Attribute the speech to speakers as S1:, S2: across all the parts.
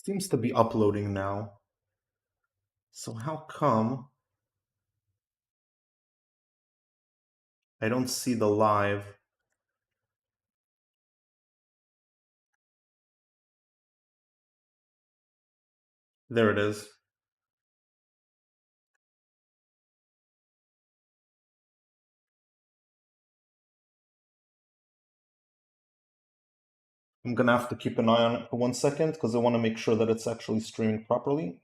S1: Seems to be uploading now. So how come I don't see the live? There it is. I'm gonna have to keep an eye on it for 1 second because I want to make sure that it's actually streaming properly.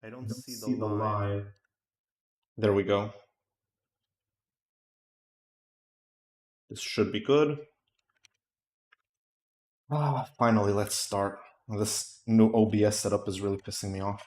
S1: I don't see the live. There we go. This should be good. Finally, let's start. This new OBS setup is really pissing me off.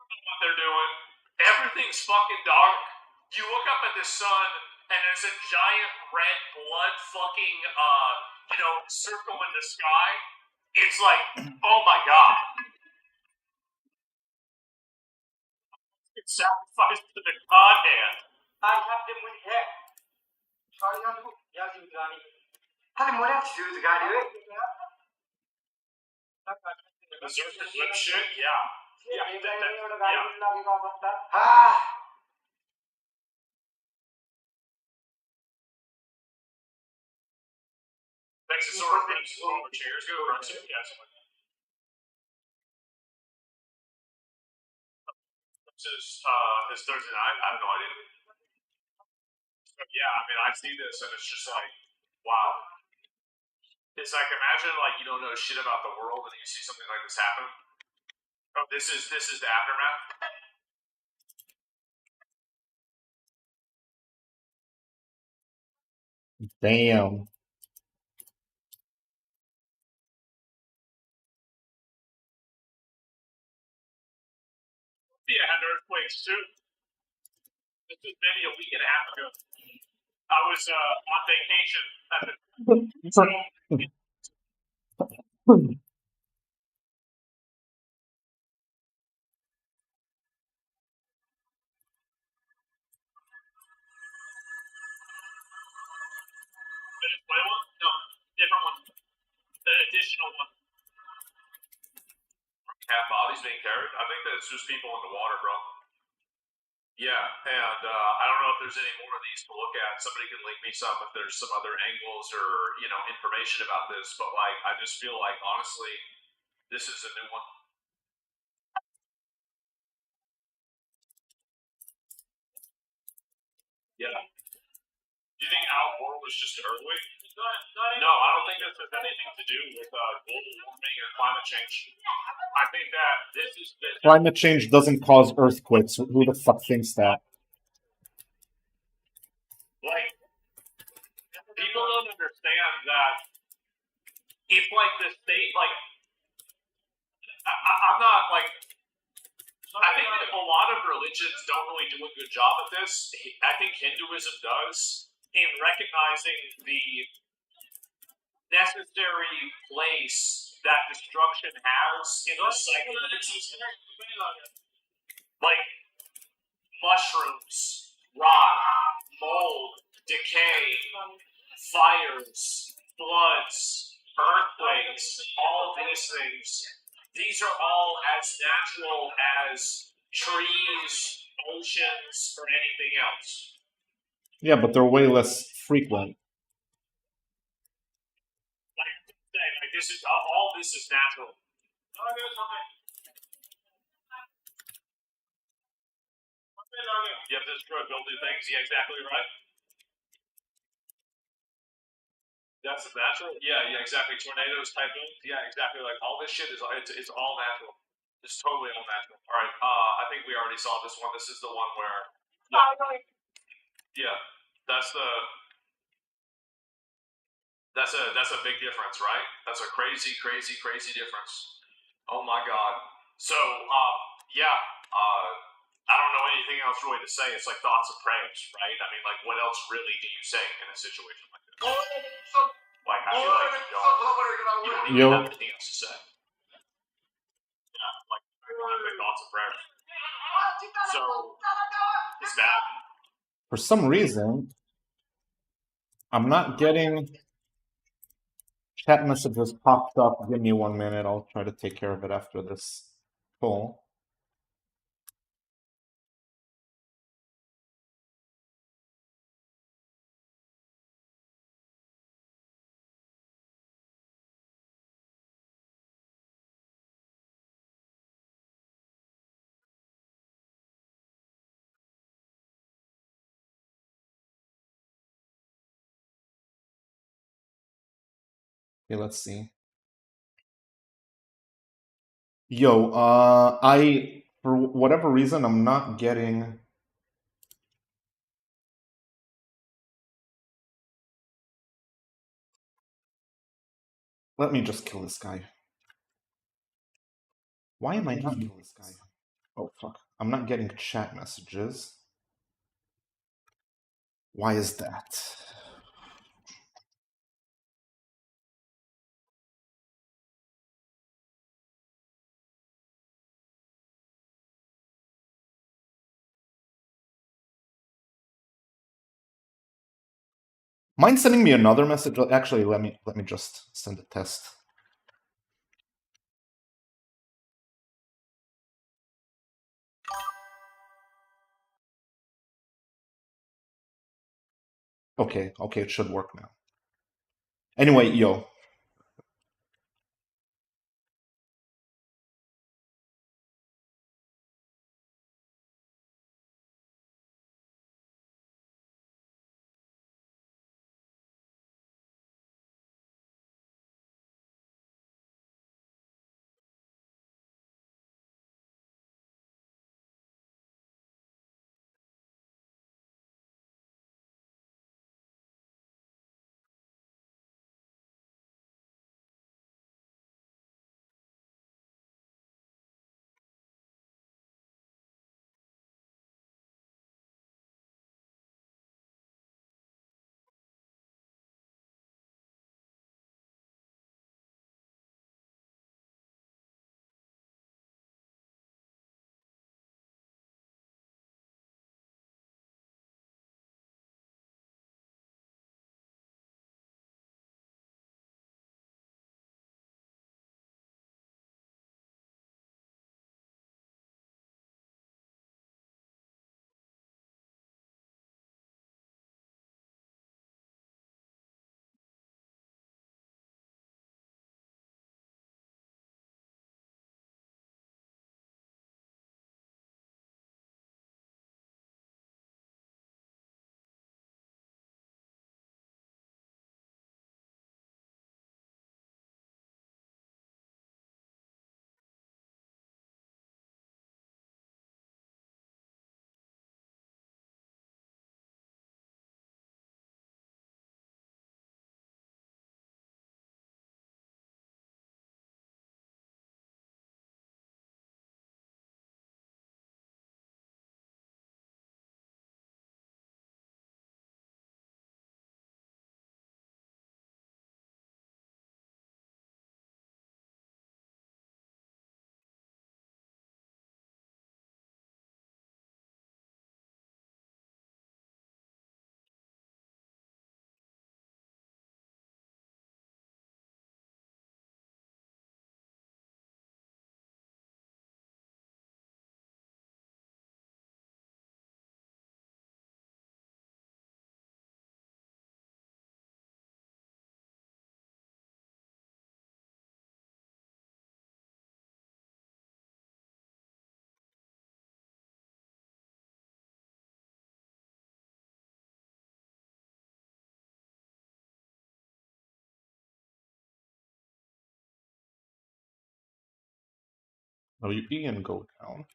S2: What they're doing. Everything's fucking dark. You look up at the sun, and there's a giant red blood fucking, circle in the sky. It's like, oh my god. It's sacrificed to the god hand. Berserker flip shit? Yeah. Texas sword flips over chairs, go runs it. Yeah, something like that. This Thursday night? I have no idea. But yeah, I mean, I see this and it's just like, wow. It's like, imagine like you don't know shit about the world and you see something like this happen. Oh, this is the aftermath.
S1: Damn.
S2: Yeah, had earthquakes too. This was maybe a week and a half ago. I was on vacation at the Venezuela. No, different one. The additional one. Cat bodies being carried. I think that's just people in the water, bro. Yeah, and I don't know if there's any more of these to look at. Somebody can link me some if there's some other angles or information about this. But like, I just feel like honestly, this is a new one. Yeah. Do you think our world was just an earthquake? No, I don't think this has anything to do with global warming or climate change. I think that this is
S1: Climate change doesn't cause earthquakes. Who the fuck thinks that?
S2: like people don't understand that it's like the state. Like I'm not like. I think that a lot of religions don't really do a good job at this. I think Hinduism does in recognizing the necessary place that destruction has in the cycle of existence. Like mushrooms, rot, mold, decay, fires, floods, earthquakes, all these things. These are all as natural as trees, oceans, or anything else.
S1: Yeah, but they're way less frequent.
S2: Like this is all this is natural. You have to destroy, build new things. Yeah, exactly right. That's natural. Yeah, yeah, exactly. Tornadoes, typhoons. Yeah, exactly. Like all this shit is it's all natural. It's totally all natural. All right. I think we already saw this one. This is the one where. Yeah, that's the that's a big difference, right? That's a crazy, crazy, crazy difference. Oh my god. So, yeah, I don't know anything else really to say. It's like thoughts and prayers, right? I mean, like, what else really do you say in a situation like this? Like, I feel like you don't even have
S1: Yo,
S2: anything else to say. Yeah, like, I don't have big thoughts and prayers. So, it's bad.
S1: for some reason, I'm not getting chat messages popped up. Give me 1 minute. I'll try to take care of it after this call. Okay, let's see. Yo, I for whatever reason I'm not getting. Let me just kill this guy. Why am I not kill this guy? Oh fuck! I'm not getting chat messages. Why is that? Mind sending me another message? Actually, let me just send a test. Okay, okay, it should work now. Anyway, yo, Oh, you E and go down.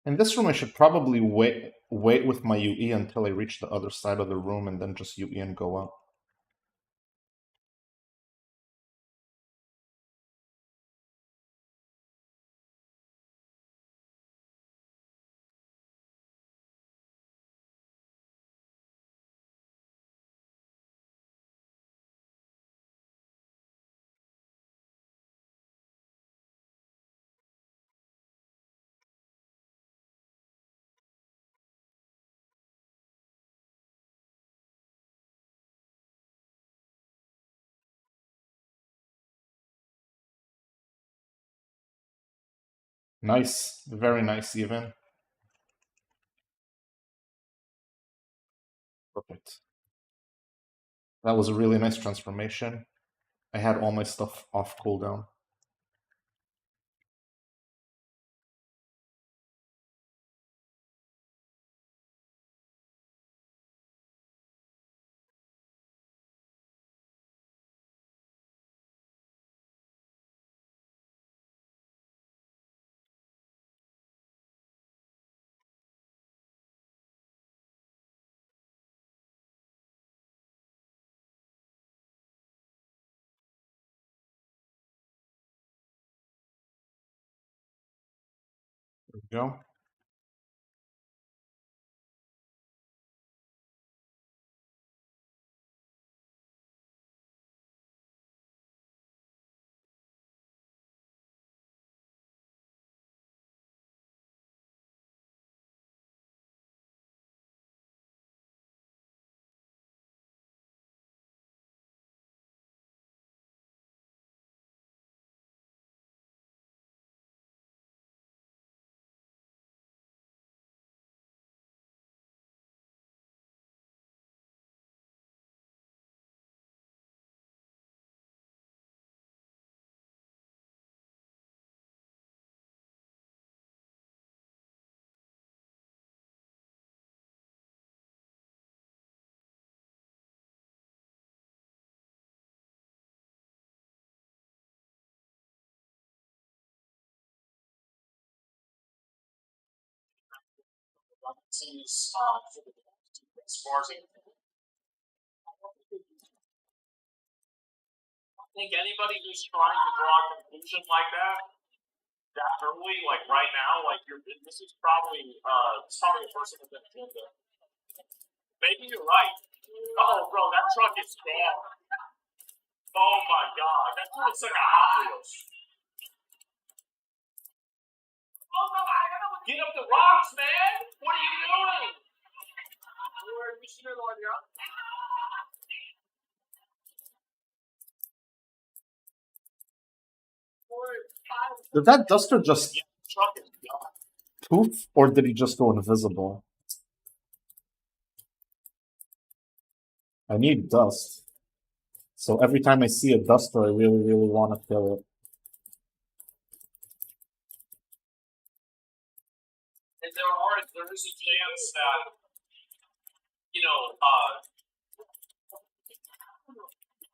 S1: In this room, I should probably wait with my UE until I reach the other side of the room and then just UE and go up. Nice, very nice even. Perfect. That was a really nice transformation. I had all my stuff off cooldown. There we go.
S2: I think anybody who's trying to draw a conclusion like that early, like right now, like this is probably a person with an agenda. Maybe you're right. Oh, bro, that truck is gone. Oh my god, that looks like a Hot Wheels. Get up the rocks, man! What are you doing?
S1: Did that duster just
S2: Truck is gone.
S1: poof, or did he just go invisible? I need dust. So every time I see a duster, I really, really want to kill it.
S2: And there is a chance that,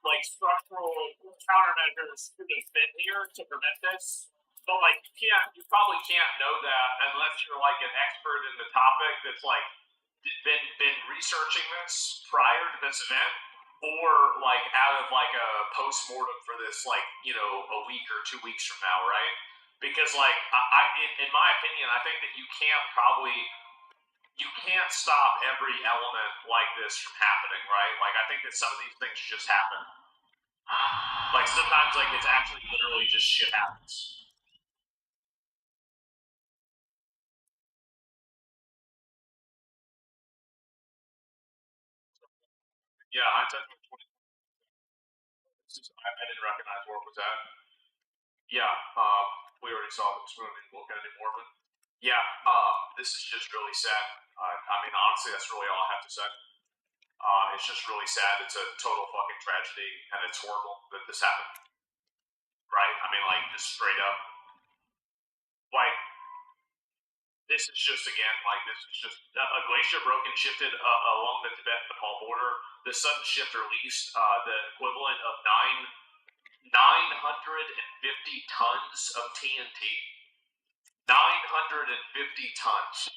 S2: like structural countermeasures could have been here to prevent this. But like you probably can't know that unless you're like an expert in the topic that's like been researching this prior to this event, or like out of like a post-mortem for this, like a week or 2 weeks from now, right? Because like in my opinion, I think that you can't can't stop every element like this from happening, right? Like, I think that some of these things just happen. Like, sometimes, like, it's actually literally just shit happens. Yeah, I touched with 20. I didn't recognize where it was at. Yeah, we already saw this. We don't need to look at it anymore, but yeah, this is just really sad. I mean, honestly, that's really all I have to say. It's just really sad. It's a total fucking tragedy, and it's horrible that this happened. Right? I mean, like, just straight up. Like, this is just, again, like, this is just a glacier broke and shifted along the Tibet-Nepal border. The sudden shift released the equivalent of 950 tons of TNT. 950 tons.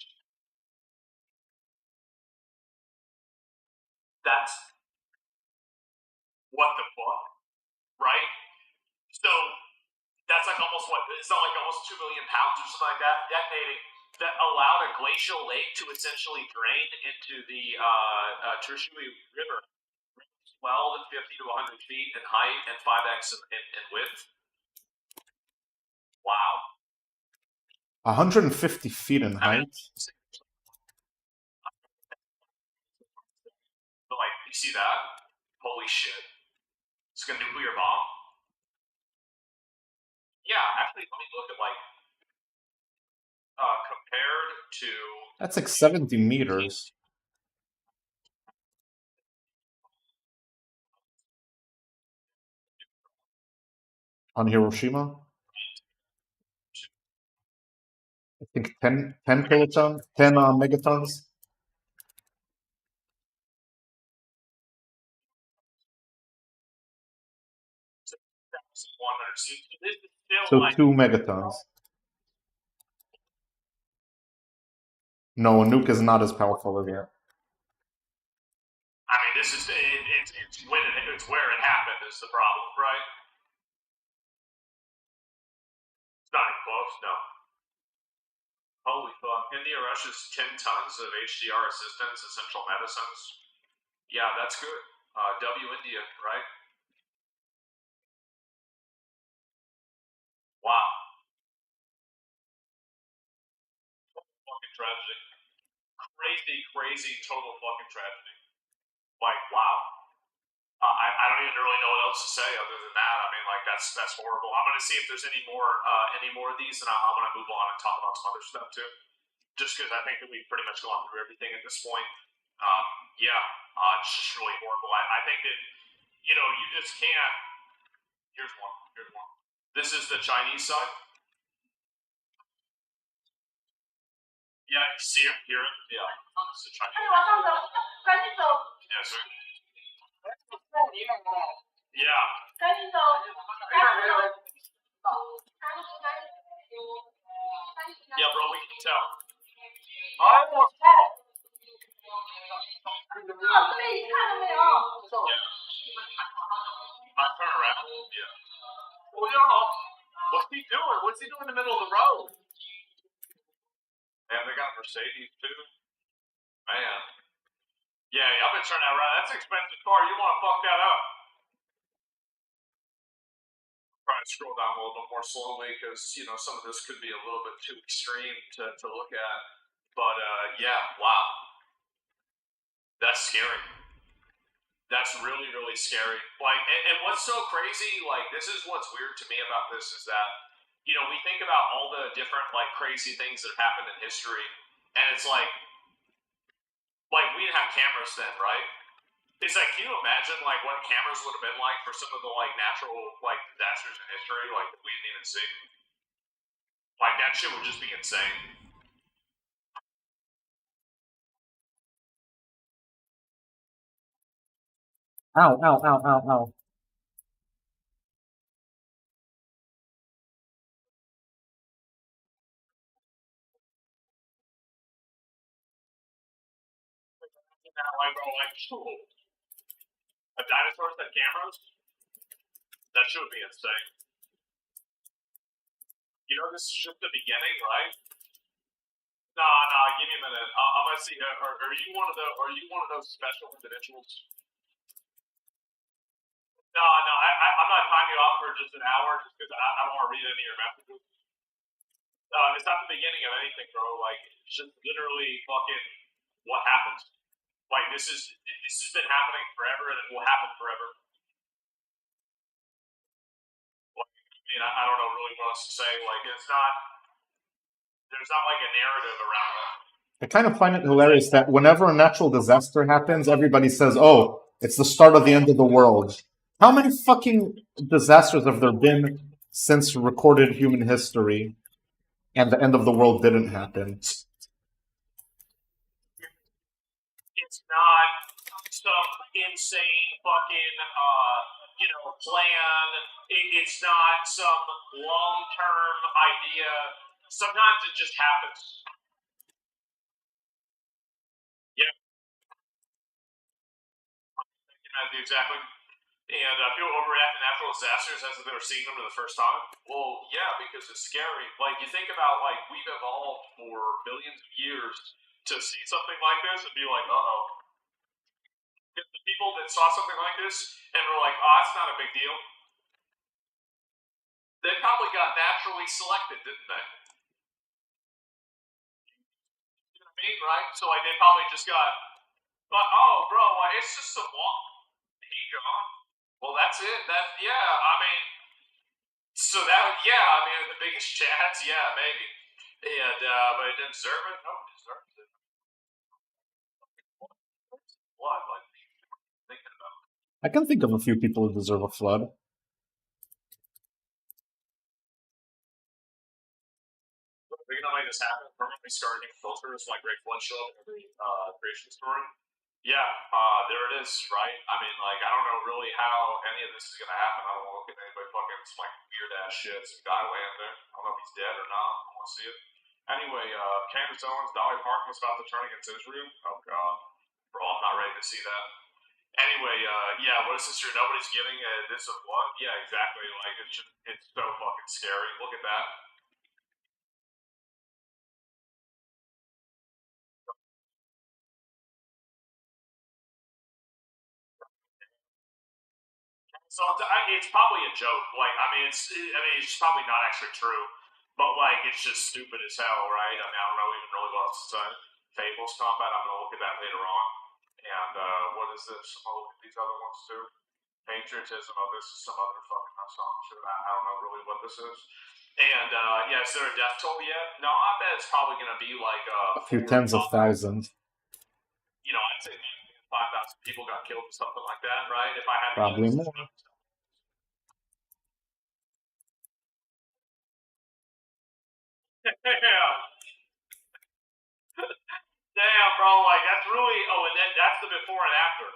S2: That's what the fuck, right? So that's like almost what, it's not like almost 2 million pounds or something like that, detonating, that allowed a glacial lake to essentially drain into the Tertiary River, 12 and 50 to 100 feet in height and 5x in width. Wow.
S1: 150 feet in height?
S2: But, like, you see that? Holy shit. It's a nuclear bomb. Yeah, actually, let me look at, like, compared to...
S1: That's like 70 meters. On Hiroshima? I think 10 kilotons, 10 megatons. So
S2: like,
S1: 2 megatons. No, a nuke is not as powerful as that.
S2: I mean, this is it's where it happened is the problem, right? It's not even close, no. Holy fuck! India rushes 10 tons of HDR assistance, essential medicines. Yeah, that's good. W India, right? Wow. Fucking tragedy. Crazy, total fucking tragedy. Like, wow. I don't even really know what else to say other than that. I mean, like, that's horrible. I'm gonna see if there's any more of these, and I'm gonna move on and talk about some other stuff too. Just because I think that we've pretty much gone through everything at this point. Yeah, it's just really horrible. I think that you just can't. Here's one. This is the Chinese side. Yeah, you see it, hear it. Yeah, it's the Chinese. Yes, sir. Yeah. Yeah, bro, we can tell. I almost fell. I turn around. Yeah. Well, what's he doing? What's he doing in the middle of the road? Man, they got a Mercedes too. Man. Yeah, I've been turning that around. That's an expensive car. You want to fuck that up. Try to scroll down a little bit more slowly because some of this could be a little bit too extreme to look at. But yeah, wow, that's scary. That's really scary. Like, and what's so crazy? Like, this is what's weird to me about this is that we think about all the different like crazy things that have happened in history, and it's like we didn't have cameras then, right? It's like, can you imagine like what cameras would have been like for some of the like natural like disasters in history like that we didn't even see? Like that shit would just be insane.
S1: Ow, ow, ow, ow, ow.
S2: A dinosaur that cameras? That should be insane. This is just the beginning, right? Give me a minute. I'm gonna see. Are you one of the? Are you one of those special individuals? I'm not timing you off for just an hour just because I don't want to read any of your messages. It's not the beginning of anything, bro. Like, it's just literally fucking what happens. Like, this has been happening forever and it will happen forever. Like, I don't know really what else to say. Like, it's not, there's not like a narrative around it.
S1: I kind of find it hilarious that whenever a natural disaster happens, everybody says, "Oh, it's the start of the end of the world." How many fucking disasters have there been since recorded human history, and the end of the world didn't happen?
S2: It's not some insane fucking plan. It's not some long term idea. Sometimes it just happens. Yeah, exactly. And people overreact to natural disasters as if they were seeing them for the first time. Well, yeah, because it's scary. Like you think about like we've evolved for billions of years to see something like this and be like, uh oh. The people that saw something like this and were like, oh, it's not a big deal. They probably got naturally selected, didn't they? You know what I mean, right? So like they probably just got, but oh, bro, like, it's just a walk. He gone. Well, that's it. That yeah. I mean, so that yeah. I mean, the biggest chance, yeah, maybe. And but it didn't deserve it. No, it deserves it. What? Like thinking about.
S1: I can think of a few people who deserve a flood.
S2: You know, like this happened. Permanently scarred new filters like Great Flood show up in every creation story. Yeah, there it is, right? I mean, like, I don't know really how any of this is gonna happen. I don't want to look at anybody fucking some like weird ass shit. Some guy laying there. I don't know if he's dead or not. I don't want to see it. Anyway, Candace Owens, Dolly Parton was about to turn against Israel. Oh god, bro, I'm not ready to see that. Anyway, yeah, what is this here? Nobody's giving this a what? Yeah, exactly. Like, it's so fucking scary. Look at that. So it's probably a joke. Like, it's probably not actually true, but like, it's just stupid as hell, right? I mean, I don't know even really what else to say. Fables combat. I'm gonna look at that later on. And what is this? I'll look at these other ones too. Patriotism. Oh, this is some other fucking song. Sure, I don't know really what this is. And yeah, is there a death toll yet? No, I bet it's probably gonna be like
S1: A few tens of thousands.
S2: I'd say 5,000 people got killed or something like that, right? If I had to
S1: Probably
S2: guess.
S1: more.
S2: Yeah. Damn, bro, like that's really and then that's the before and after.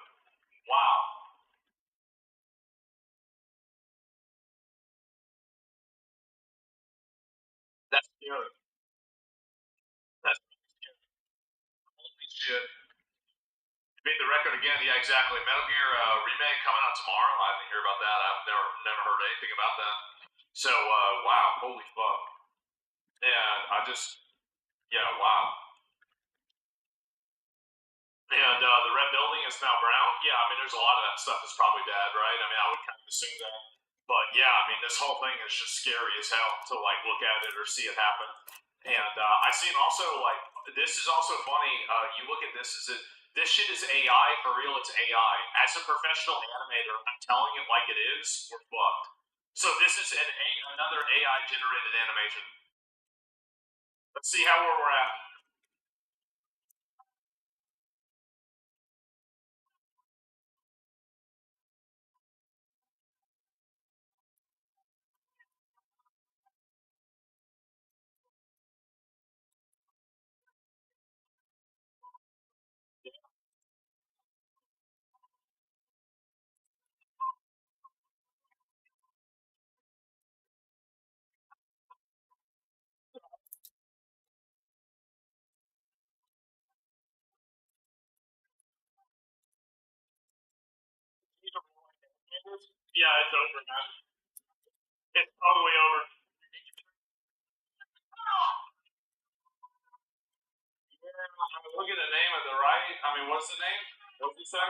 S2: Wow. That's scary. That's scary. Holy shit. You beat the record again, yeah, exactly. Metal Gear remake coming out tomorrow. I didn't hear about that. I've never heard anything about that. So wow, holy fuck. And I just yeah, wow. And the red building is now brown. Yeah, I mean, there's a lot of that stuff that's probably bad, right? I mean, I would kind of assume that. But yeah, I mean, this whole thing is just scary as hell to like look at it or see it happen. And I seen also like this is also funny. You look at this as it this shit is AI for real. It's AI. As a professional animator, I'm telling it like it is. We're fucked. So this is another AI generated animation. Let's see how we're at. Yeah, it's over, man. It's totally over. Look at the name of the right. I mean, what's the name? What's he say?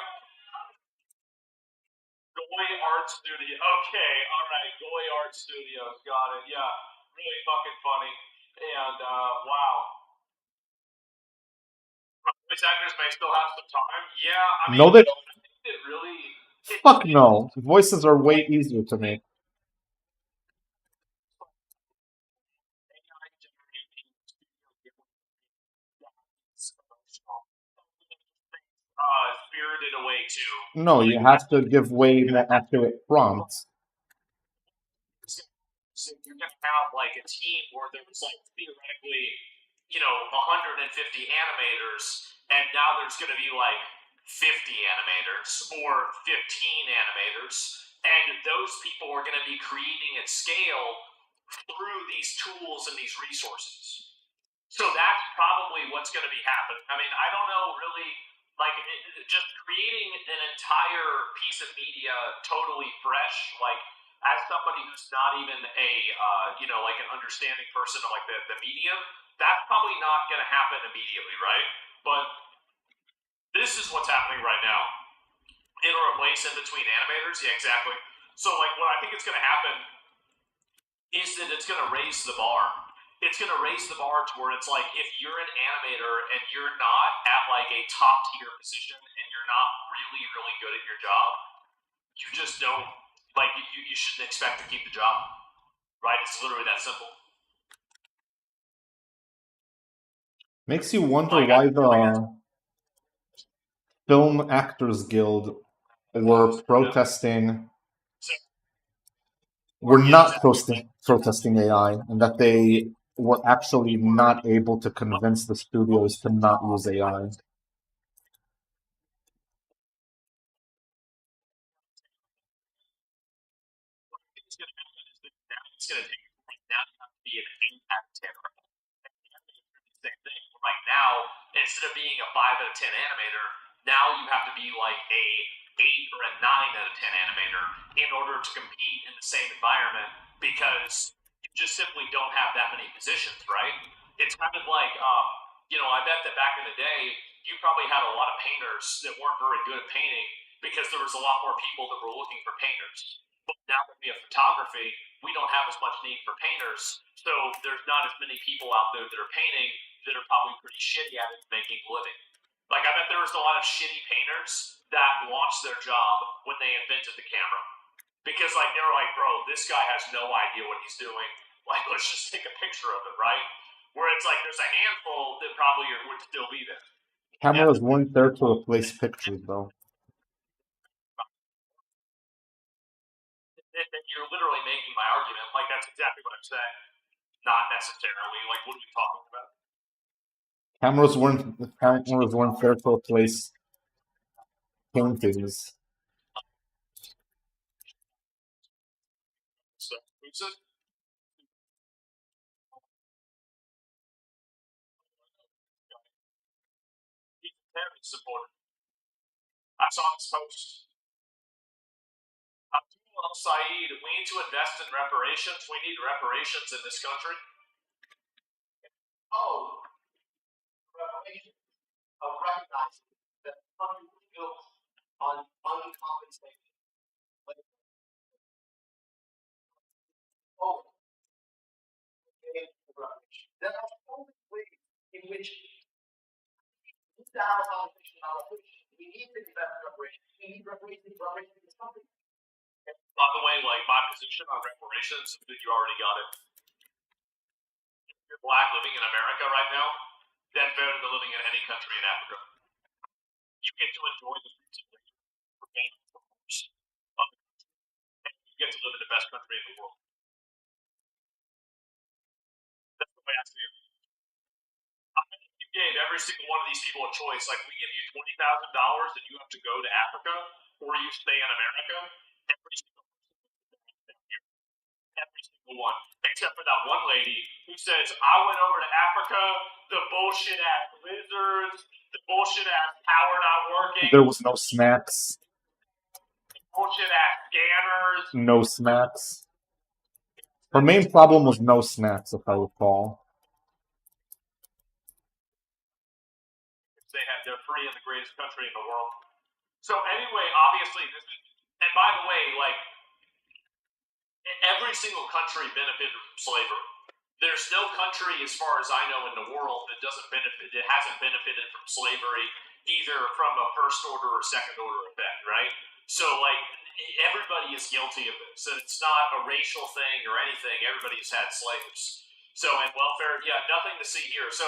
S2: Goy Art Studio. Okay, all right. Goy Art Studios. Got it. Yeah, really fucking funny. And wow, voice actors may still have some time. Yeah, I mean,
S1: No, they don't.
S2: I think it really.
S1: Fuck no. Voices are way easier to make.
S2: Spirited Away too.
S1: No, you have to give way more accurate prompts.
S2: So you're gonna have like a team where there's like theoretically, 150 animators, and now there's gonna be like 50 animators or 15 animators, and those people are gonna be creating at scale through these tools and these resources. So that's probably what's going to be happening. I mean, I don't know really, like, just creating an entire piece of media totally fresh, like, as somebody who's not even a, like an understanding person of like the medium, that's probably not going to happen immediately, right? But this is what's happening right now. It'll replace in between animators, yeah, exactly. So, like, what I think is going to happen is that it's going to raise the bar. It's going to raise the bar to where it's like if you're an animator and you're not at like a top tier position and you're not really, really good at your job, you just don't, like, you shouldn't expect to keep the job, right? It's literally that simple.
S1: Makes you wonder
S2: Like,
S1: why the Film Actors Guild were protesting. Were not protesting AI, and that they were actually not able to convince the studios to not use AI.
S2: it's going to happen is that now it's going to take like now you have to be an 8 out of 10. Same thing. Right now, instead of being a 5 out of 10 animator, now you have to be like a 8 or a 9 out of 10 animator in order to compete in the same environment because you just simply don't have that many positions, right? It's kind of like, I bet that back in the day, you probably had a lot of painters that weren't very good at painting because there was a lot more people that were looking for painters. But now that we have photography, we don't have as much need for painters. So there's not as many people out there that are painting that are probably pretty shitty at it making a living. Like I bet there was a lot of shitty painters that lost their job when they invented the camera. Because like they were like, bro, this guy has no idea what he's doing. Like, let's just take a picture of it, right? Where it's like there's a handful that probably would still be there.
S1: Cameras weren't there to replace pictures, though.
S2: You're literally making my argument. Like that's exactly what I'm saying. Not necessarily. Like, what are we talking about?
S1: Cameras weren't there to replace paintings.
S2: So, who's it? He's a Terry supporter. I saw this post. Abdul Al Saeed, we need to invest in reparations. We need reparations in this country. Oh, reparation of recognizing that the country was built on uncompensated labor. Oh, reparation. There are so many ways in which we need to have a conversation about reparations. We need to invest in reparations. We need reparations. Reparations is something. By the way, like my position on reparations, that you already got it. If you're black living in America right now, that's better than living in any country in Africa. You get to enjoy the fruits of labor for being of the country, and you get to live in the best country in the world. That's the way I see it. I mean, if you gave every single one of these people a choice, like we give you $20,000 and you have to go to Africa, or you stay in America, every single every single one, except for that one lady who says, I went over to Africa, the bullshit ass lizards, the bullshit ass power not working,
S1: There was no smacks.
S2: the bullshit ass scanners.
S1: No smacks. Her main problem was no smacks, if I recall.
S2: they're free in the greatest country in the world. So anyway, obviously this is, and by the way, like every single country benefited from slavery. There's no country, as far as I know, in the world that hasn't benefited from slavery, either from a first order or second order effect, right? So, like, everybody is guilty of this, and it's not a racial thing or anything. Everybody's had slaves. So, and welfare, yeah, nothing to see here. So,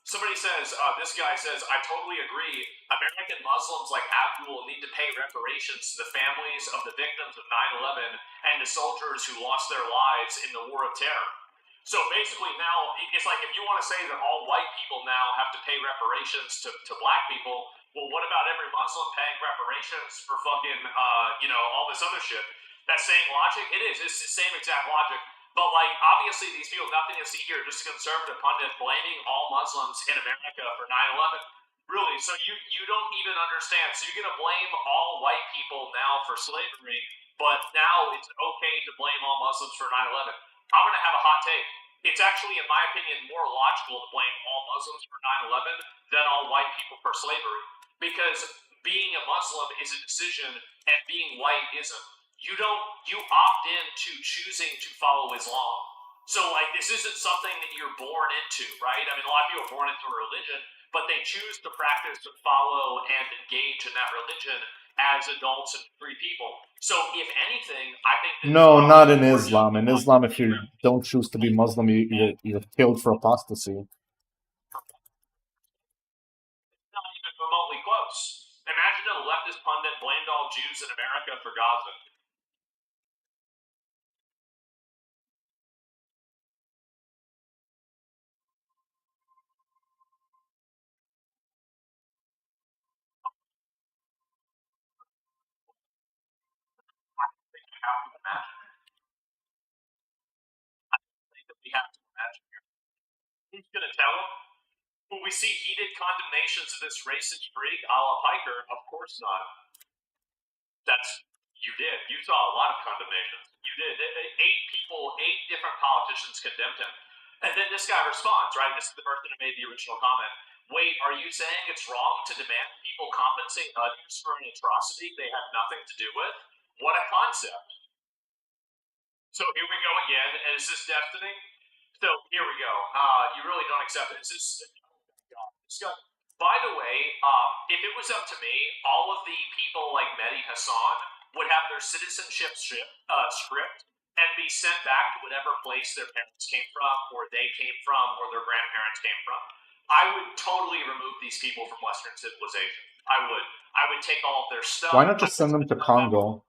S2: somebody says, this guy says, I totally agree. American Muslims like Abdul need to pay reparations to the families of the victims of 9/11 and the soldiers who lost their lives in the War of Terror. So basically now, it's like if you want to say that all white people now have to pay reparations to black people, well, what about every Muslim paying reparations for fucking, all this other shit? That same logic? It is. It's the same exact logic. But, like, obviously these people, nothing to see here, just a conservative pundit blaming all Muslims in America for 9/11. Really, so you don't even understand. So you're going to blame all white people now for slavery, but now it's okay to blame all Muslims for 9/11. I'm going to have a hot take. It's actually, in my opinion, more logical to blame all Muslims for 9/11 than all white people for slavery. Because being a Muslim is a decision and being white isn't. You opt into choosing to follow Islam. So, like, this isn't something that you're born into, right? I mean, a lot of people are born into a religion, but they choose to practice and follow and engage in that religion as adults and free people. So, if anything, I think that
S1: No, not in Islam. In Islam, if you don't choose to be Muslim, you're killed for apostasy.
S2: Not even remotely close. Imagine a leftist pundit blamed all Jews in America for Gaza. Have to imagine. I think that we have to imagine here. Who's going to tell him? Will we see heated condemnations of this racist freak a la Piker? Of course not. You did. You saw a lot of condemnations. You did. Eight different politicians condemned him. And then this guy responds, right? This is the person who made the original comment. Wait, are you saying it's wrong to demand people compensate others for an atrocity they have nothing to do with? What a concept. So here we go again. And is this destiny? So here we go. You really don't accept it. Is this? By the way, if it was up to me, all of the people like Mehdi Hassan would have their citizenship script and be sent back to whatever place their parents came from, or they came from, or their grandparents came from. I would totally remove these people from Western civilization. I would. I would take all of their stuff.
S1: Why not just send them to Congo?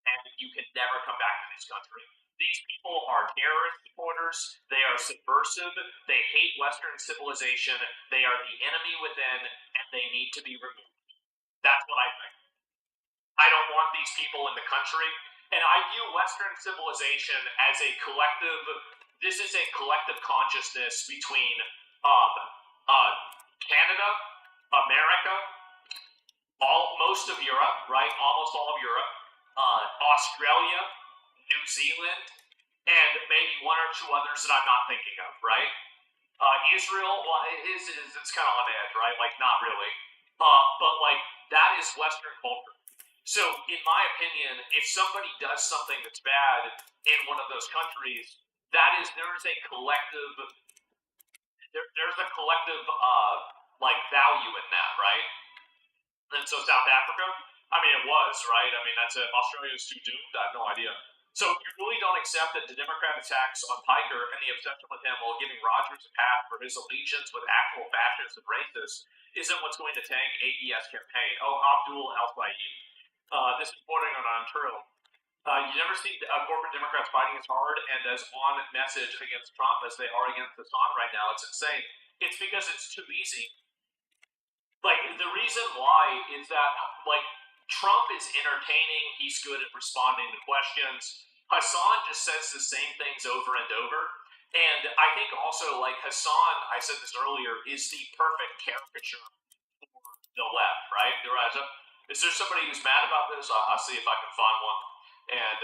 S2: And you can never come back to this country. These people are terrorist supporters. They are subversive. They hate Western civilization. They are the enemy within, and they need to be removed. That's what I think. I don't want these people in the country. And I view Western civilization as a collective. This is a collective consciousness between Canada, America, most of Europe, right? Almost all of Europe, Australia, New Zealand, and maybe one or two others that I'm not thinking of, right? Israel, well, it's kind of on edge, right? Like, not really. But, like, that is Western culture. So, in my opinion, if somebody does something that's bad in one of those countries, there's a collective, like, value in that, right? And so South Africa, I mean, it was, right? I mean, that's it. Australia's too doomed? I have no idea. So you really don't accept that the Democrat attacks on Piker and the obsession with him while giving Rogers a path for his allegiance with actual fascists and racists isn't what's going to tank AES campaign. Oh, Abdul al-Fayed. This is bordering on untrue. You never see corporate Democrats fighting as hard and as on message against Trump as they are against Hassan right now. It's insane. It's because it's too easy. Like, the reason why is that, like, Trump is entertaining, he's good at responding to questions. Hassan just says the same things over and over. And I think also, like, Hassan, I said this earlier, is the perfect caricature for the left, right? Is there somebody who's mad about this? I'll see if I can find one. And,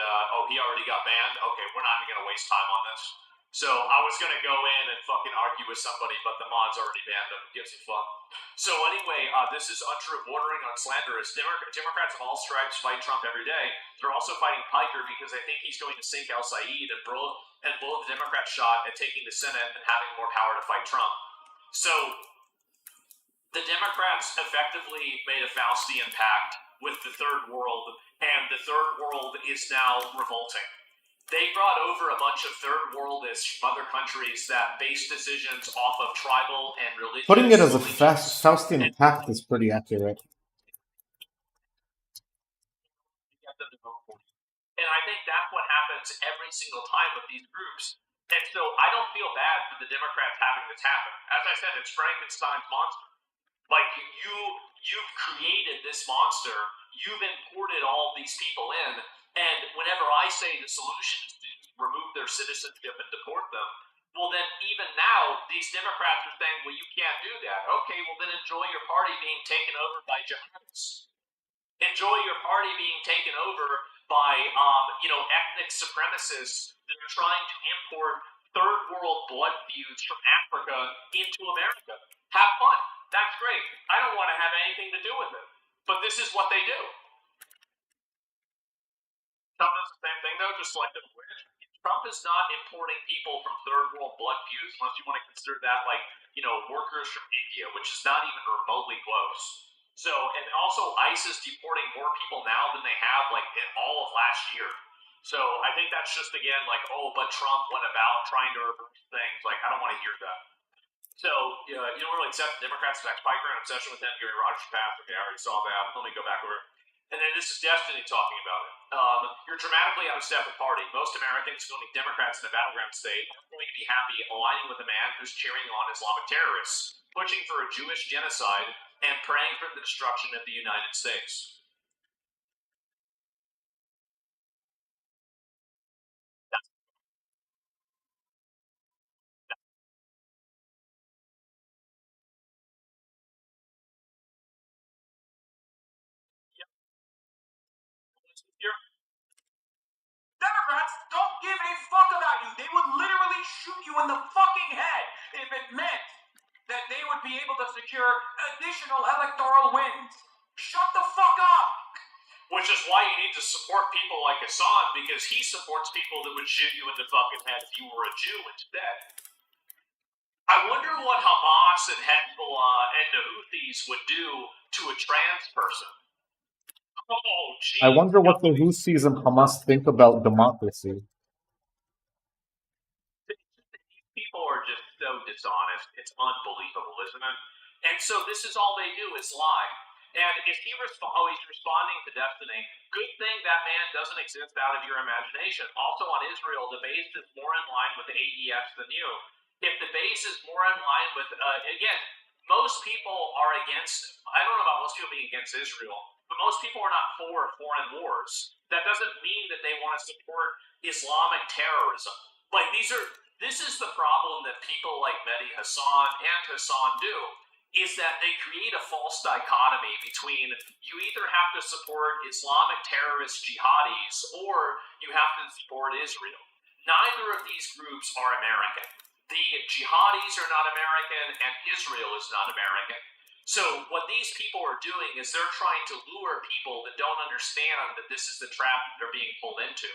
S2: he already got banned? Okay, we're not even going to waste time on this. So I was gonna go in and fucking argue with somebody, but the mods already banned them. Gives a fuck. So anyway, this is untrue, bordering on slanderous. Democrats of all stripes fight Trump every day. They're also fighting Piker because they think he's going to sink El Said and blow the Democrat shot at taking the Senate and having more power to fight Trump. So the Democrats effectively made a Faustian pact with the Third World, and the Third World is now revolting. They brought over a bunch of third worldists from other countries that base decisions off of tribal and religious.
S1: Putting it as a Faustian pact is pretty accurate.
S2: And I think that's what happens every single time with these groups. And so I don't feel bad for the Democrats having this happen. As I said, it's Frankenstein's monster. Like, you've created this monster, you've imported all these people in, and whenever I say the solution is to remove their citizenship and deport them, well then even now, these Democrats are saying, well, you can't do that. Okay, well then enjoy your party being taken over by jihadists. Enjoy your party being taken over by, ethnic supremacists that are trying to import third world blood feuds from Africa into America. Have fun. That's great. I don't want to have anything to do with it. But this is what they do. Trump does the same thing, though, just like the British. Trump is not importing people from third world blood feuds, unless you want to consider that, workers from India, which is not even remotely close. So, and also ICE is deporting more people now than they have, in all of last year. So I think that's just, again, but Trump went about trying to reverse things. I don't want to hear that. So, you don't really accept Democrats attack Piker and obsession with them, Gary Rogers path. Okay, I already saw that. Let me go back over. And then this is Destiny talking about it. You're dramatically out of step with party. Most Americans, including Democrats in the battleground state, are going to be happy aligning with a man who's cheering on Islamic terrorists, pushing for a Jewish genocide, and praying for the destruction of the United States.
S3: Democrats don't give a fuck about you. They would literally shoot you in the fucking head if it meant that they would be able to secure additional electoral wins. Shut the fuck up!
S2: Which is why you need to support people like Hassan, because he supports people that would shoot you in the fucking head if you were a Jew instead. I wonder what Hamas and Hezbollah and the Houthis would do to a trans person. Oh, geez.
S1: I wonder what the Houthis and Hamas think about democracy.
S2: People are just so dishonest. It's unbelievable, isn't it? And so this is all they do is lie. And if he's responding to Destiny, good thing that man doesn't exist out of your imagination. Also on Israel, the base is more in line with the AES than you. If the base is more in line with, again, most people are against, I don't know about most people being against Israel, but most people are not for foreign wars. That doesn't mean that they want to support Islamic terrorism. This is the problem that people like Mehdi Hassan and Hassan do, is that they create a false dichotomy between you either have to support Islamic terrorist jihadis or you have to support Israel. Neither of these groups are American. The jihadis are not American and Israel is not American. So what these people are doing is they're trying to lure people that don't understand that this is the trap they're being pulled into,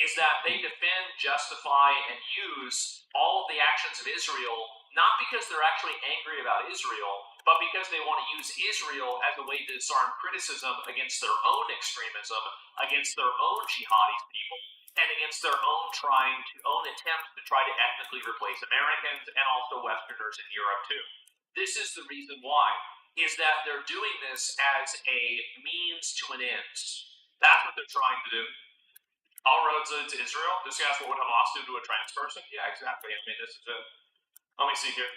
S2: is that they defend, justify, and use all of the actions of Israel, not because they're actually angry about Israel, but because they want to use Israel as a way to disarm criticism against their own extremism, against their own jihadi people, and against their own attempts to try to ethnically replace Americans and also Westerners in Europe too. This is the reason why, is that they're doing this as a means to an end. That's what they're trying to do. All roads lead to Israel. This guy's what would Hamas do to a trans person? Yeah, exactly. I mean, this is it. Let me see here.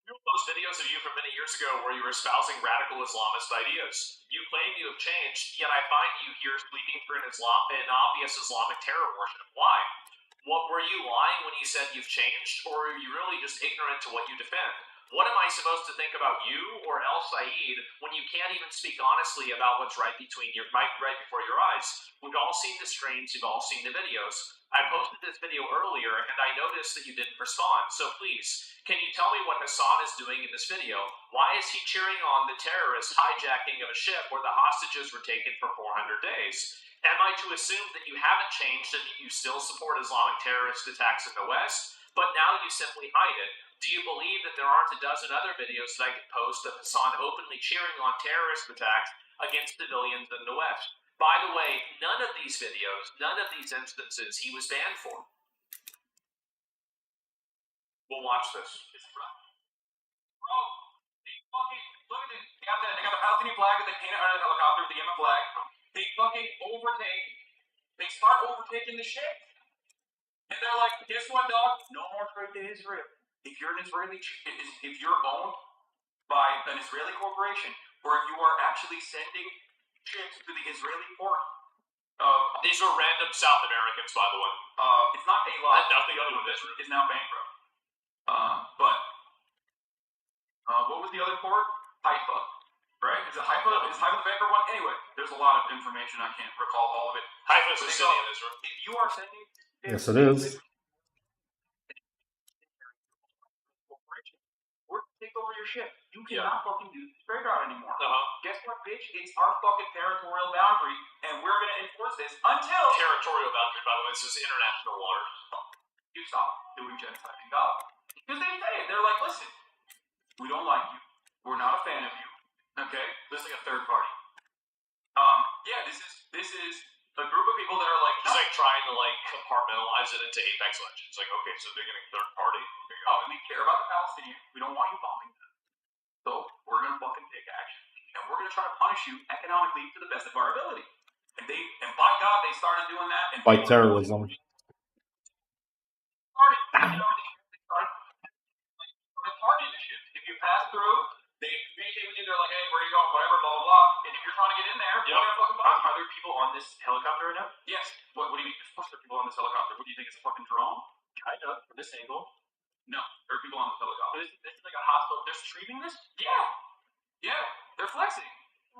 S2: You post videos of you from many years ago where you were espousing radical Islamist ideas. You claim you have changed, yet I find you here sleeping for an obvious Islamic terror worship. Why? What, were you lying when you said you've changed, or are you really just ignorant to what you defend? what am I supposed to think about you or El Said when you can't even speak honestly about what's right before your eyes? We've all seen the streams, you've all seen the videos. I posted this video earlier and I noticed that you didn't respond. So please, can you tell me what Hassan is doing in this video? Why is he cheering on the terrorist hijacking of a ship where the hostages were taken for 400 days? Am I to assume that you haven't changed and that you still support Islamic terrorist attacks in the West, but now you simply hide it? Do you believe that there aren't a dozen other videos that I could post of Hassan openly cheering on terrorist attacks against civilians in the West? By the way, none of these videos, none of these instances he was banned for. We'll watch this.
S3: Bro, they fucking, look at this. They got the Palestinian flag that they painted under the helicopter, the Yemen flag. They fucking they start overtaking the ship. And they're like, guess what, dog? No more trade to Israel. If you're if you're owned by an Israeli corporation, or if you are actually sending ships to the Israeli port,
S2: These are random South Americans, by the way.
S3: it's not a lot.
S2: Nothing to do with Israel.
S3: It's now bankrupt. But what was the other port? Haifa, right? Is Haifa the bankrupt one? Anyway, there's a lot of information. I can't recall all of it.
S2: Haifa is a city in Israel.
S3: If you are sending,
S1: Yes, it is.
S3: we're to take over your ship. You cannot fucking use the trade route anymore. Guess what, bitch? It's our fucking territorial boundary, and we're gonna enforce this until
S2: Territorial boundary, by the way, this is international water.
S3: you stop doing genocide in Gaza. Because they say it. They're like, listen, we don't like you. We're not a fan of you. Okay? This is like a third party. Yeah, this is a group of people that are like,
S2: He's like trying to like compartmentalize it into Apex Legends. Like, okay, so they're getting third party.
S3: and we care about the Palestinians. We don't want you bombing them. So we're gonna fucking take action. And we're gonna try to punish you economically to the best of our ability. And by God, they started doing that. And
S1: By terrorism.
S3: Targeting the ships. If you pass through, they communicate with you. They're like, hey, where are you going? Whatever, blah, blah, blah. And if you're trying to get in there,
S2: Yep.
S3: we're gonna fucking bomb you.
S4: Are there people on this helicopter right now?
S3: Yes. What do you mean? Of course there are people on this helicopter. What do you think? It's a fucking drone?
S4: Kind of, from this angle.
S3: No. There are people on this helicopter.
S4: This is like a hostile. They're streaming this?
S3: Yeah. Yeah. They're flexing.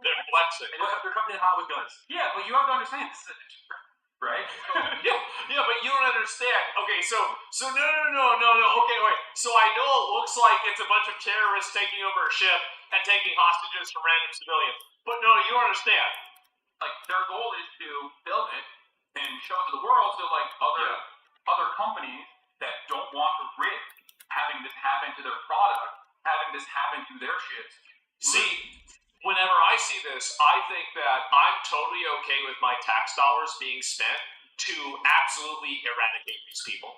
S2: They're flexing.
S4: And they're coming in hot with guns.
S3: Yeah, but you have to understand, this is a right?
S2: yeah, but you don't understand. Okay, so no. Okay, wait. So I know it looks like it's a bunch of terrorists taking over a ship and taking hostages from random civilians. But no, you don't understand.
S3: Like, their goal is to film it and show it to the world so, like, other companies that don't want to risk having this happen to their product, having this happen to their ships.
S2: See, whenever I see this, I think that I'm totally okay with my tax dollars being spent to absolutely eradicate these people.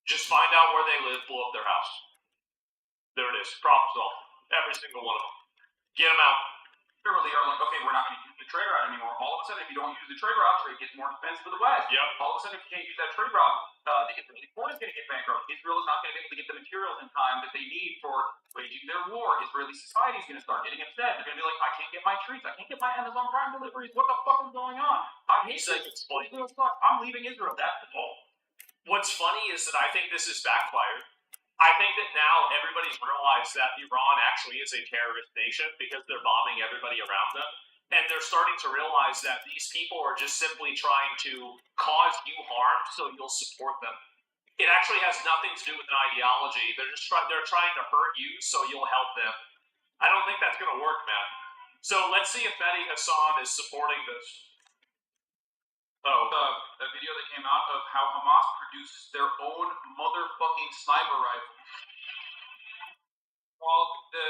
S2: Just find out where they live, blow up their house. There it is. Problem solved. Every single one of them. Get them out.
S3: Literally are like, okay, we're not going to use the trade route anymore. All of a sudden, if you don't use the trade route, trade gets more expensive for the West.
S2: Yep.
S3: All of a sudden, if you can't use that trade route, the Israeli port is going to get bankrupt. Israel is not going to be able to get the materials in time that they need for waging their war. Israeli society is going to start getting upset. They're going to be like, I can't get my treats. I can't get my Amazon Prime deliveries. What the fuck is going on? I hate this. Israel sucks. I'm leaving Israel. That's the goal.
S2: What's funny is that I think this is backfired. I think that now everybody's realized that Iran actually is a terrorist nation because they're bombing everybody around them. And they're starting to realize that these people are just simply trying to cause you harm so you'll support them. It actually has nothing to do with an ideology. They're trying to hurt you so you'll help them. I don't think that's going to work, man. So let's see if Mehdi Hassan is supporting this.
S3: A video that came out of how Hamas produced their own motherfucking sniper rifle. Called the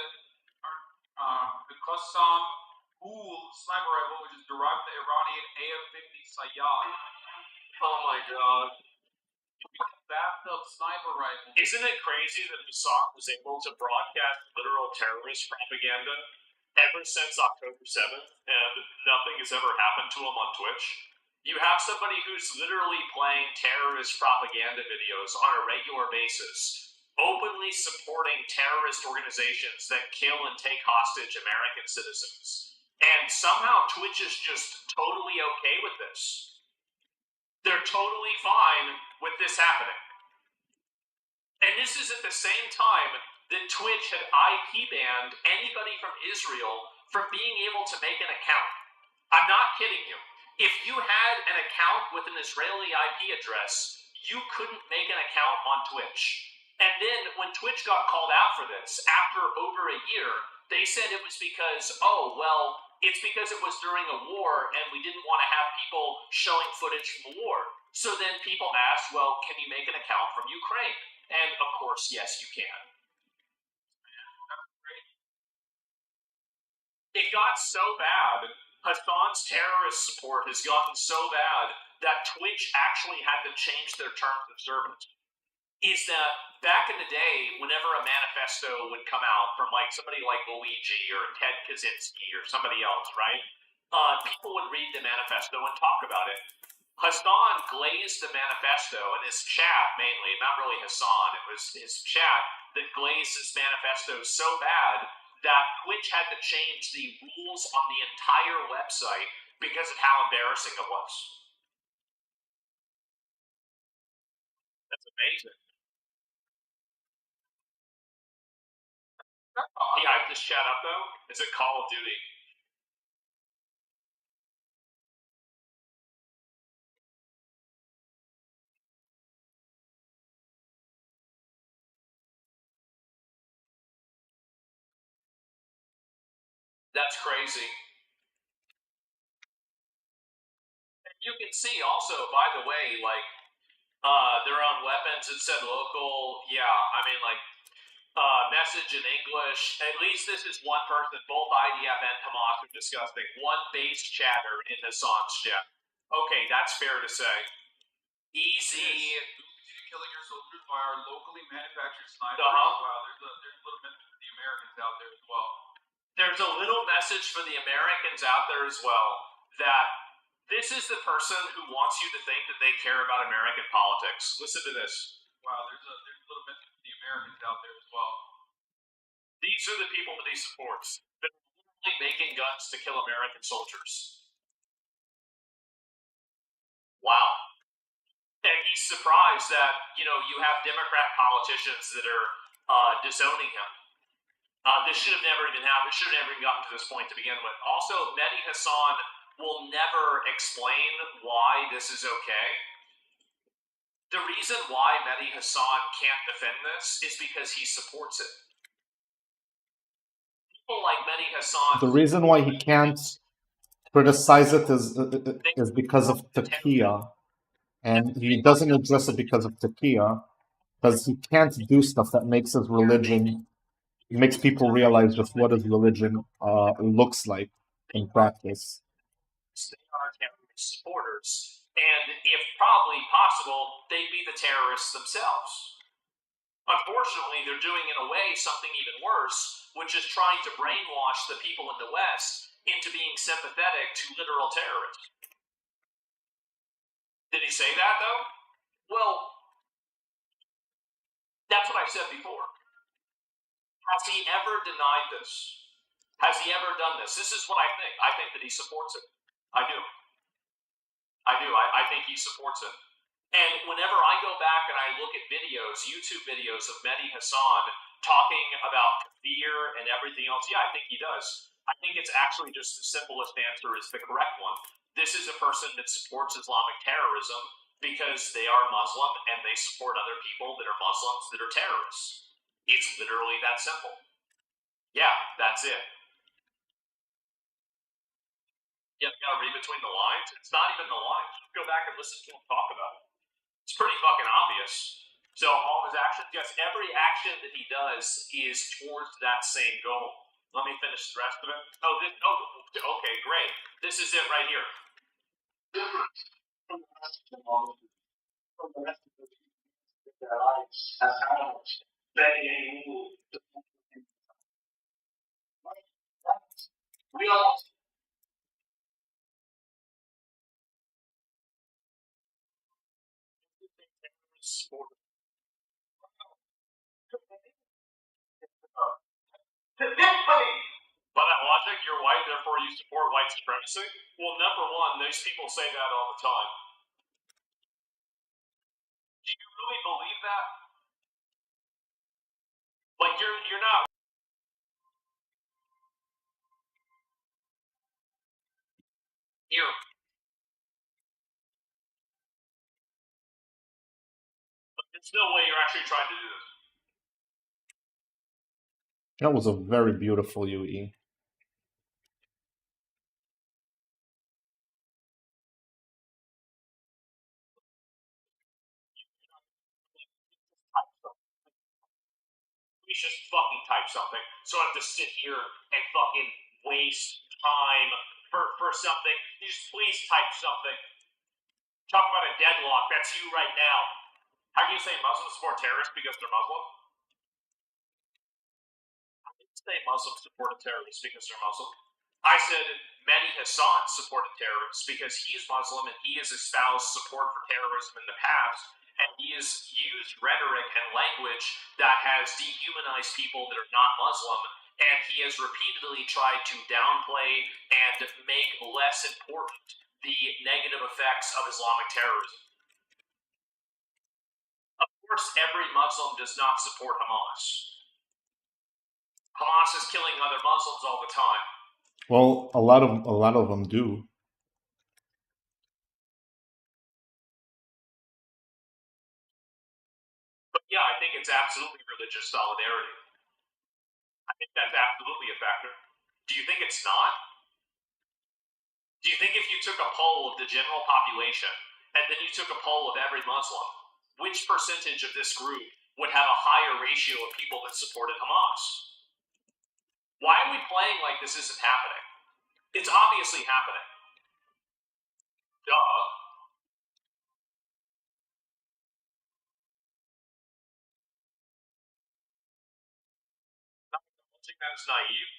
S3: Qassam Ul sniper rifle, which is derived from the Iranian AF-50 Sayyad.
S2: Oh my god.
S3: Bathtub sniper rifle.
S2: Isn't it crazy that Hassan was able to broadcast literal terrorist propaganda ever since October 7th, and nothing has ever happened to him on Twitch? You have somebody who's literally playing terrorist propaganda videos on a regular basis, openly supporting terrorist organizations that kill and take hostage American citizens. And somehow Twitch is just totally okay with this. They're totally fine with this happening. And this is at the same time that Twitch had IP banned anybody from Israel from being able to make an account. I'm not kidding you. If you had an account with an Israeli IP address, you couldn't make an account on Twitch. And then when Twitch got called out for this, after over a year, they said it was because, oh, well, it's because it was during a war and we didn't want to have people showing footage from the war. So then people asked, well, can you make an account from Ukraine? And of course, yes, you can. It got so bad, Hassan's terrorist support has gotten so bad that Twitch actually had to change their terms of service. Is that back in the day, whenever a manifesto would come out from like somebody like Luigi or Ted Kaczynski or somebody else, right? People would read the manifesto and talk about it. Hassan glazed the manifesto, and his chat mainly, not really Hassan, it was his chat that glazed his manifesto so bad that Twitch had to change the rules on the entire website because of how embarrassing it was. That's amazing. He hyped this chat up, though? Is it Call of Duty? That's crazy. And you can see also, by the way, like, their own weapons, it said local. Yeah, I mean, like, message in English. At least this is one person. Both IDF and Hamas are disgusting. One base chatter in Hassan's chat. Okay, that's fair to say. Easy.
S3: Killing your soldiers by our locally manufactured snipers.
S2: Uh-huh.
S3: Wow, there's a little message for the Americans out there as well.
S2: There's a little message for the Americans out there as well that this is the person who wants you to think that they care about American politics. Listen to this.
S3: Wow, there's a little message for the Americans out there as well.
S2: These are the people that he supports. They're literally making guns to kill American soldiers. Wow. And he's surprised that, you know, you have Democrat politicians that are disowning him. This should have never even happened. It should have never even gotten to this point to begin with. Also, Mehdi Hassan will never explain why this is okay. The reason why Mehdi Hassan can't defend this is because he supports it. People like Mehdi Hassan...
S1: The reason why he can't criticize it is because of taqiyya. And he doesn't address it because of taqiyya, because he can't do stuff that makes his religion, makes people realize just what his religion looks like in practice.
S2: They are terrorist supporters. And if probably possible, they'd be the terrorists themselves. Unfortunately, they're doing in a way something even worse, which is trying to brainwash the people in the West into being sympathetic to literal terrorists. Did he say that, though? Well, that's what I said before. Has he ever denied this? Has he ever done this? This is what I think. I think that he supports it. I do. I think he supports it. And whenever I go back and I look at videos, YouTube videos of Mehdi Hassan talking about fear and everything else, yeah, I think he does. I think it's actually just the simplest answer is the correct one. This is a person that supports Islamic terrorism because they are Muslim and they support other people that are Muslims that are terrorists. It's literally that simple. Yeah, that's it. Yeah, you gotta read between the lines. It's not even the lines. Just go back and listen to him talk about it. It's pretty fucking obvious. So all of his actions, yes, every action that he does is towards that same goal. Let me finish the rest of it. Okay, great. This is it right here. We all support. By that logic, you're white, therefore you support white supremacy? Well, number one, those people say that all the time. Do you really believe that? Like you're not. Here. There's no way you're actually trying to do this.
S1: That was a very beautiful UE.
S2: We should fucking type something. So I have to sit here and fucking waste time for something. You just please type something. Talk about a deadlock. That's you right now. How can you say Muslims support terrorists because they're Muslim? I didn't say Muslims supported terrorists because they're Muslim. I said Mehdi Hassan supported terrorists because he's Muslim and he has espoused support for terrorism in the past, and he has used rhetoric and language that has dehumanized people that are not Muslim, and he has repeatedly tried to downplay and make less important the negative effects of Islamic terrorism. Of course, every Muslim does not support Hamas. Hamas is killing other Muslims all the time.
S1: Well, a lot of them do.
S2: But yeah, I think it's absolutely religious solidarity. I think that's absolutely a factor. Do you think it's not? Do you think if you took a poll of the general population and then you took a poll of every Muslim, which percentage of this group would have a higher ratio of people that supported Hamas? Why are we playing like this isn't happening? It's obviously happening. Duh. I think that is naive.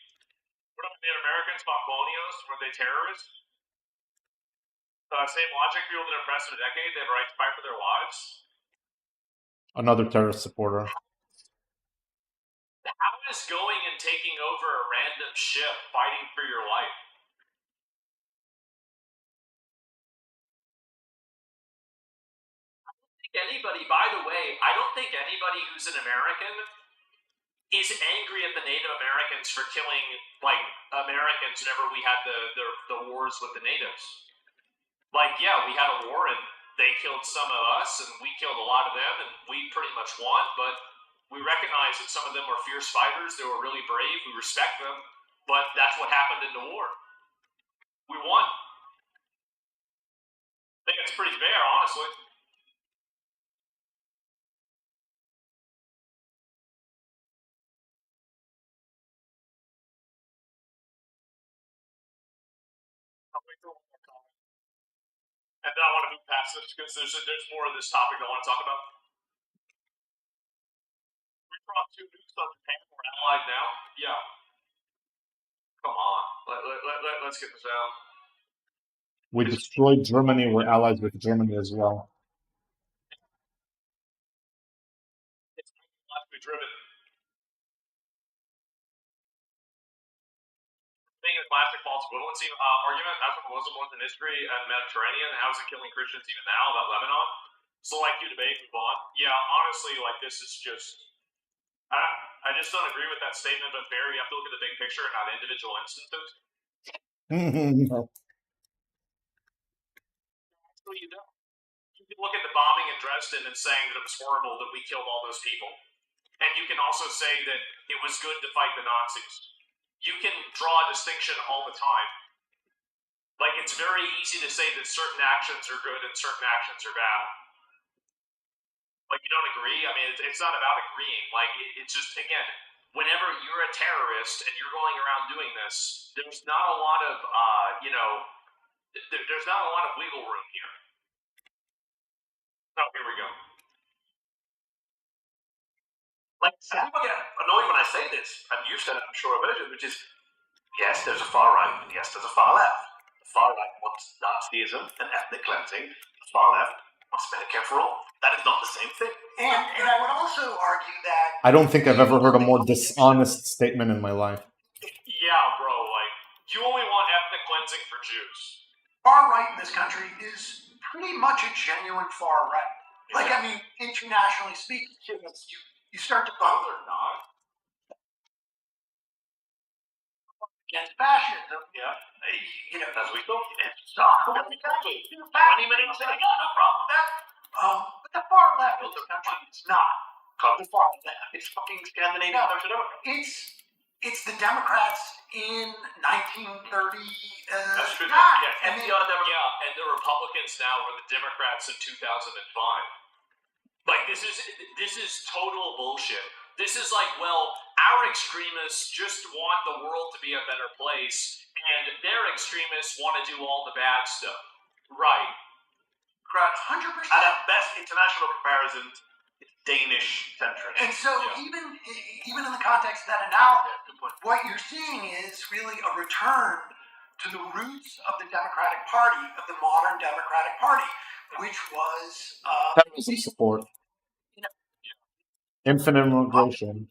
S2: What about Native Americans, colonials? Were they terrorists? Same logic, people that are oppressed for a decade, they have a right to fight for their lives.
S1: Another terrorist supporter.
S2: How is going and taking over a random ship fighting for your life? Anybody, by the way, I don't think anybody who's an American is angry at the Native Americans for killing like Americans whenever we had the wars with the natives. Like, yeah, we had a war and they killed some of us and we killed a lot of them and we pretty much won, but we recognize that some of them were fierce fighters, they were really brave, we respect them, but that's what happened in the war. We won. I think it's pretty fair, honestly. And then I want to move past this because there's more of this topic I want to talk about. We brought 2 nukes on Japan. We're allied now. Yeah. Come on. Let's get this out.
S1: We destroyed Germany. We're allies with Germany as well.
S2: It's logically driven. Being a classic false equivalency argument, that's what Muslim was in history and Mediterranean. How is it killing Christians even now about Lebanon? So, like, you debate, move on. Yeah, honestly, like, this is just. I just don't agree with that statement of Barry. You have to look at the big picture and not individual instances.
S1: No.
S2: So you don't. You can look at the bombing in Dresden and saying that it was horrible that we killed all those people. And you can also say that it was good to fight the Nazis. You can draw a distinction all the time. Like, it's very easy to say that certain actions are good and certain actions are bad. Like, you don't agree? I mean, it's not about agreeing. Like, it's just, again, whenever you're a terrorist and you're going around doing this, there's not a lot of, there's not a lot of wiggle room here. Oh, here we go.
S5: Like, people get annoyed when I say this, and you've said it, I'm sure, a version, which is, yes, there's a far right, and yes, there's a far left. The far right wants Nazism and ethnic cleansing. The far left wants Medicare for all. That is not the same thing.
S6: And I would also argue that
S1: I don't think I've ever heard a more dishonest statement in my life.
S2: Yeah, bro, like, you only want ethnic cleansing for Jews.
S6: far right in this country is pretty much a genuine far right. Like, I mean, internationally speaking, you start to
S2: No, they're not.
S6: against fascism.
S5: Yeah.
S6: You know,
S5: As we thought, it's exactly 20 minutes in, I got no problem with that.
S6: but the far left of this country is not the far left.
S5: It's fucking Scandinavian
S6: No.
S5: Social Democrats.
S6: It's the Democrats in 1930.
S5: That's true.
S6: God,
S5: Yeah,
S6: I mean,
S5: FDR Democrats.
S2: Yeah, and the Republicans now were the Democrats in 2005. Like this is total bullshit. This is like, well, our extremists just want the world to be a better place, and their extremists want to do all the bad stuff. Right.
S6: 100%.
S5: And at best international comparisons, it's Danish centric.
S6: And so
S2: Yeah.
S6: even in the context of that analysis, what you're seeing is really a return to the roots of the Democratic Party, of the modern Democratic Party, which was
S1: Terrorism support. Infinite immigration.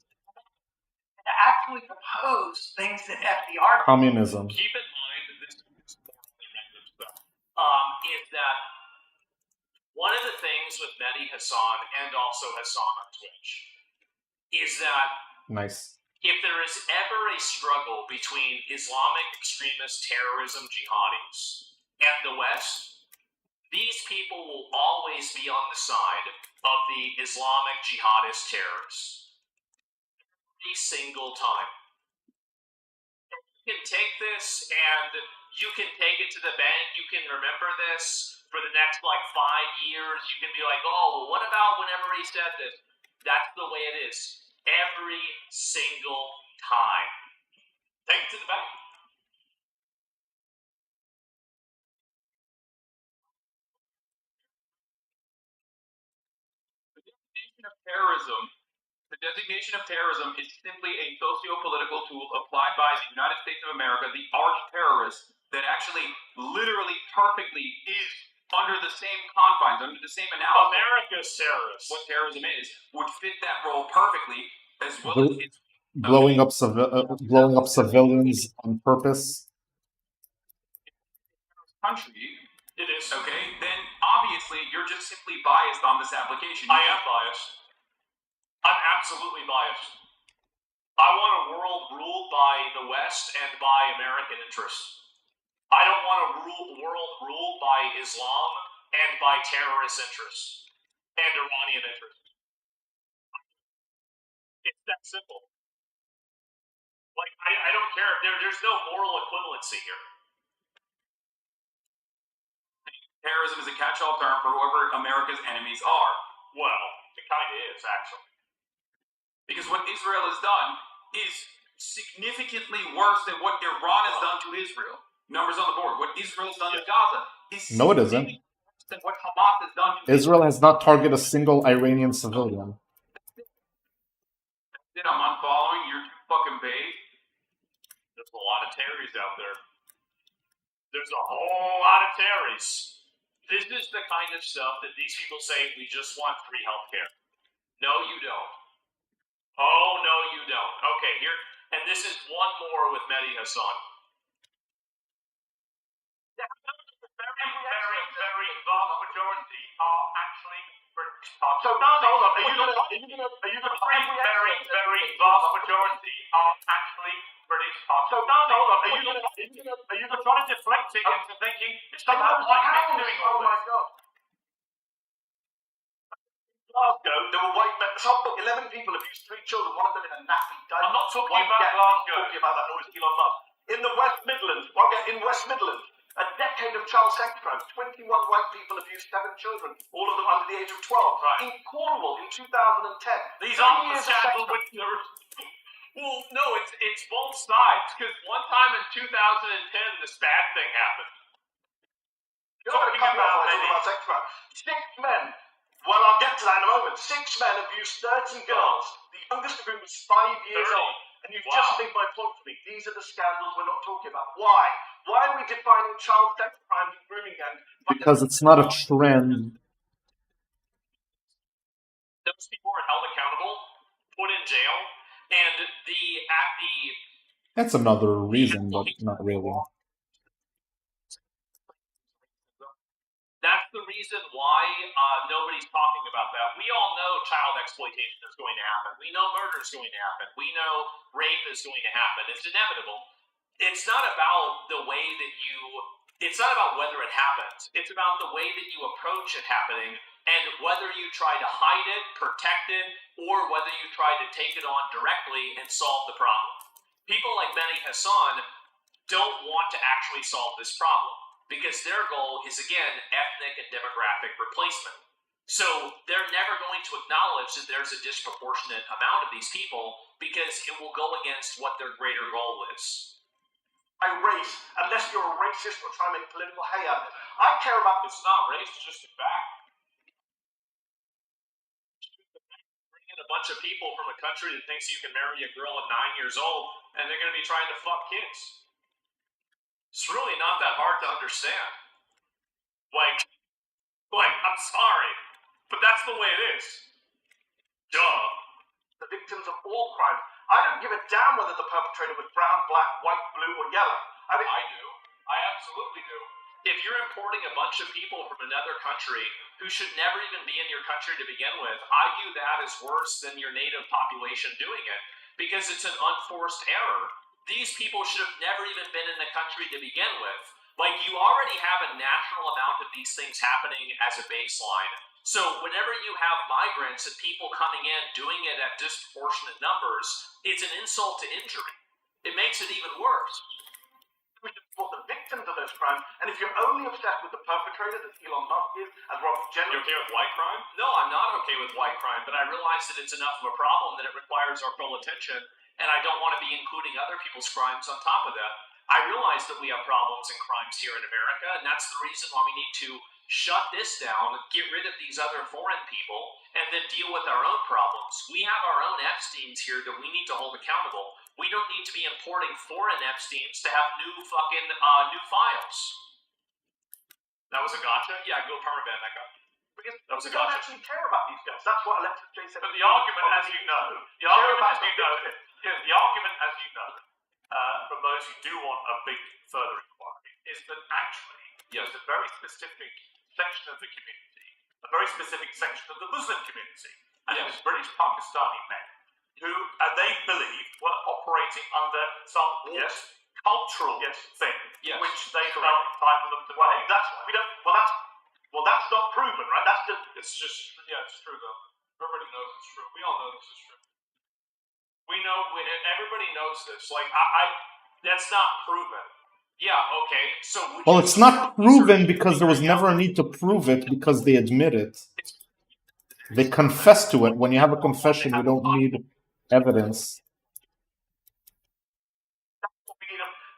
S6: to actually propose things that FDR
S1: Communism.
S2: Keep in mind that this is morally random stuff. Is that one of the things with Mehdi Hassan and also Hassan on Twitch is that
S1: Nice.
S2: if there is ever a struggle between Islamic extremist terrorism jihadis and the West, these people will always be on the side of the Islamic jihadist terrorists. Every single time. You can take this and you can take it to the bank. You can remember this for the next 5 years. You can be like, oh, well, what about whenever he said this? That's the way it is. Every single time. Take it to the bank. The designation of terrorism is simply a socio-political tool applied by the United States of America, the arch terrorist, that actually literally perfectly is under the same confines, under the same analysis.
S5: America's terrorists.
S2: What terrorism is would fit that role perfectly, as well as its
S1: Blowing up civilians on purpose.
S2: country. It is. Okay, then obviously you're just simply biased on this application.
S5: I am biased. I'm absolutely biased. I want a world ruled by the West and by American interests. I don't want a world ruled by Islam and by terrorist interests and Iranian interests. It's that simple. I don't care. There's no moral equivalency here.
S2: Terrorism is a catch-all term for whoever America's enemies are.
S5: Well, it kind of is, actually.
S2: Because what Israel has done is significantly worse than what Iran has done to Israel. Numbers on the board. What Israel's done to Gaza is
S1: No, it isn't.
S2: worse than what Hamas has done to
S1: Israel has not targeted a single Iranian civilian.
S2: Then I'm unfollowing. You're too fucking vague.
S5: There's a lot of Terrys out there. There's a whole lot of Terrys. This is the kind of stuff that these people say, we just want free healthcare. No, you don't. Oh, no, you don't. Okay, here, and this is one more with Mehdi Hassan. Very vast majority are actually British Party. So no, hold on. Are you going to very vast majority are actually British Party. So no, hold on. Are you going to try to deflect it into thinking it's somehow white men doing all this?
S6: God.
S5: Glasgow, there were white men. 11 people abused 3 children. One of them in a nappy diaper. I'm not talking about Glasgow. I'm talking about that noise Elon Musk. In the West Midlands, a decade of child sex crimes. 21 white people abused 7 children, all of them under the age of 12.
S2: Right.
S5: In Cornwall in 2010.
S2: These aren't the scandals with well, no, it's both sides. Because one time in 2010, this bad thing happened.
S5: You're talking about sex crimes. 6 men. Well, I'll get to that in a moment. 6 men abused 13 girls. The youngest of whom was 5 years
S2: 30.
S5: old. And you've just made my point for me. These are the scandals we're not talking about. Why? Why are we defining child sex crimes and grooming gangs?
S1: Because it's not a trend.
S2: Those people are held accountable, put in jail, and
S1: That's another reason, but not really.
S2: That's the reason why nobody's talking about that. We all know child exploitation is going to happen. We know murder is going to happen. We know rape is going to happen. It's inevitable. it's not about the way that it's not about whether it happens. It's about the way that you approach it happening and whether you try to hide it, protect it, or whether you try to take it on directly and solve the problem. People like Mehdi Hassan don't want to actually solve this problem because their goal is, again, ethnic and demographic replacement. So they're never going to acknowledge that there's a disproportionate amount of these people because it will go against what their greater goal is.
S5: By race, unless you're a racist or trying to make political hay out of it. I care about
S2: It's not race, it's just a fact. Bring in a bunch of people from a country that thinks you can marry a girl at 9 years old and they're going to be trying to fuck kids. It's really not that hard to understand. Like, I'm sorry, but that's the way it is. Duh.
S5: the victims of all crime. I don't give a damn whether the perpetrator was brown, black, white, blue, or yellow.
S2: I do. I absolutely do. If you're importing a bunch of people from another country who should never even be in your country to begin with, I view that as worse than your native population doing it because it's an unforced error. These people should have never even been in the country to begin with. Like, you already have a natural amount of these things happening as a baseline. So whenever you have migrants and people coming in doing it at disproportionate numbers, it's an insult to injury. It makes it even worse.
S5: We should support the victims of those crimes, and if you're only obsessed with the perpetrator, as Elon Musk is, as Robert
S2: You're
S5: Jennings,
S2: okay with white crime? No, I'm not okay with white crime, but I realize that it's enough of a problem that it requires our full attention, and I don't want to be including other people's crimes on top of that. I realize that we have problems and crimes here in America, and that's the reason why we need to shut this down, get rid of these other foreign people, and then deal with our own problems. We have our own Epsteins here that we need to hold accountable. We don't need to be importing foreign Epsteins to have new files. That was a gotcha? Yeah, go permaban that guy.
S5: because
S2: That was a
S5: we don't
S2: gotcha.
S5: actually care about these guys. That's what Alexis J said.
S2: But the argument, as you know, from those who do want a big further inquiry, is that actually, yes, a very specific section of the community, a very specific section of the Muslim community, and it was British Pakistani men who they believe were operating under some cultural thing, which they felt entitled to.
S5: Well, that's we don't. That's not proven, right? That's just.
S2: It's true though. Everybody knows it's true. We all know this is true. We know. Everybody knows this. Like that's not proven. Yeah. Okay. So.
S1: Well, it's not proven because there was never a need to prove it because they admit it. They confess to it. When you have a confession, you don't need evidence.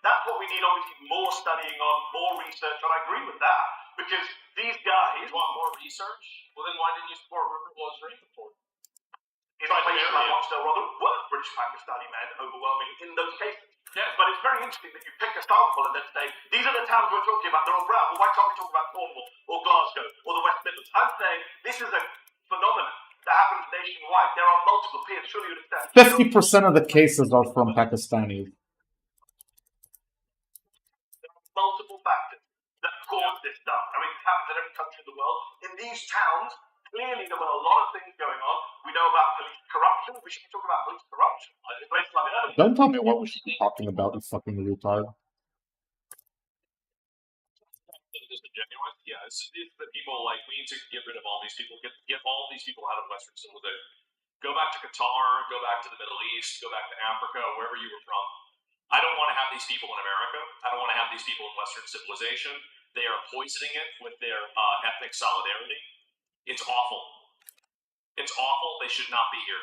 S5: That's what we need. Obviously, more studying on, more research on. I agree with that because these guys
S2: want more research. Well, then why didn't you support Rupert Low's Dream before?
S5: In places like Oxford, rather were British Pakistani men overwhelming in those cases.
S2: Yeah.
S5: But it's very interesting that you pick a sample and then say, these are the towns we're talking about, they're all brown. Well, why can't we talk about Cornwall or Glasgow or the West Midlands? I'm saying this is a phenomenon that happens nationwide. There are multiple peers. Surely you understand.
S1: 50% of the cases are from Pakistanis.
S5: There are multiple factors that cause this stuff. I mean, it happens in every country in the world. In these towns, clearly there were a lot of things going on. We know about police corruption. We should be talking about police corruption.
S1: Don't tell me what we should be talking about, you fucking retard.
S2: Yeah, it's the people, like, we need to get rid of all these people, get all these people out of Western civilization. Go back to Qatar, go back to the Middle East, go back to Africa, wherever you were from. I don't want to have these people in America. I don't want to have these people in Western civilization. They are poisoning it with their ethnic solidarity. It's awful. It's awful. They should not be here.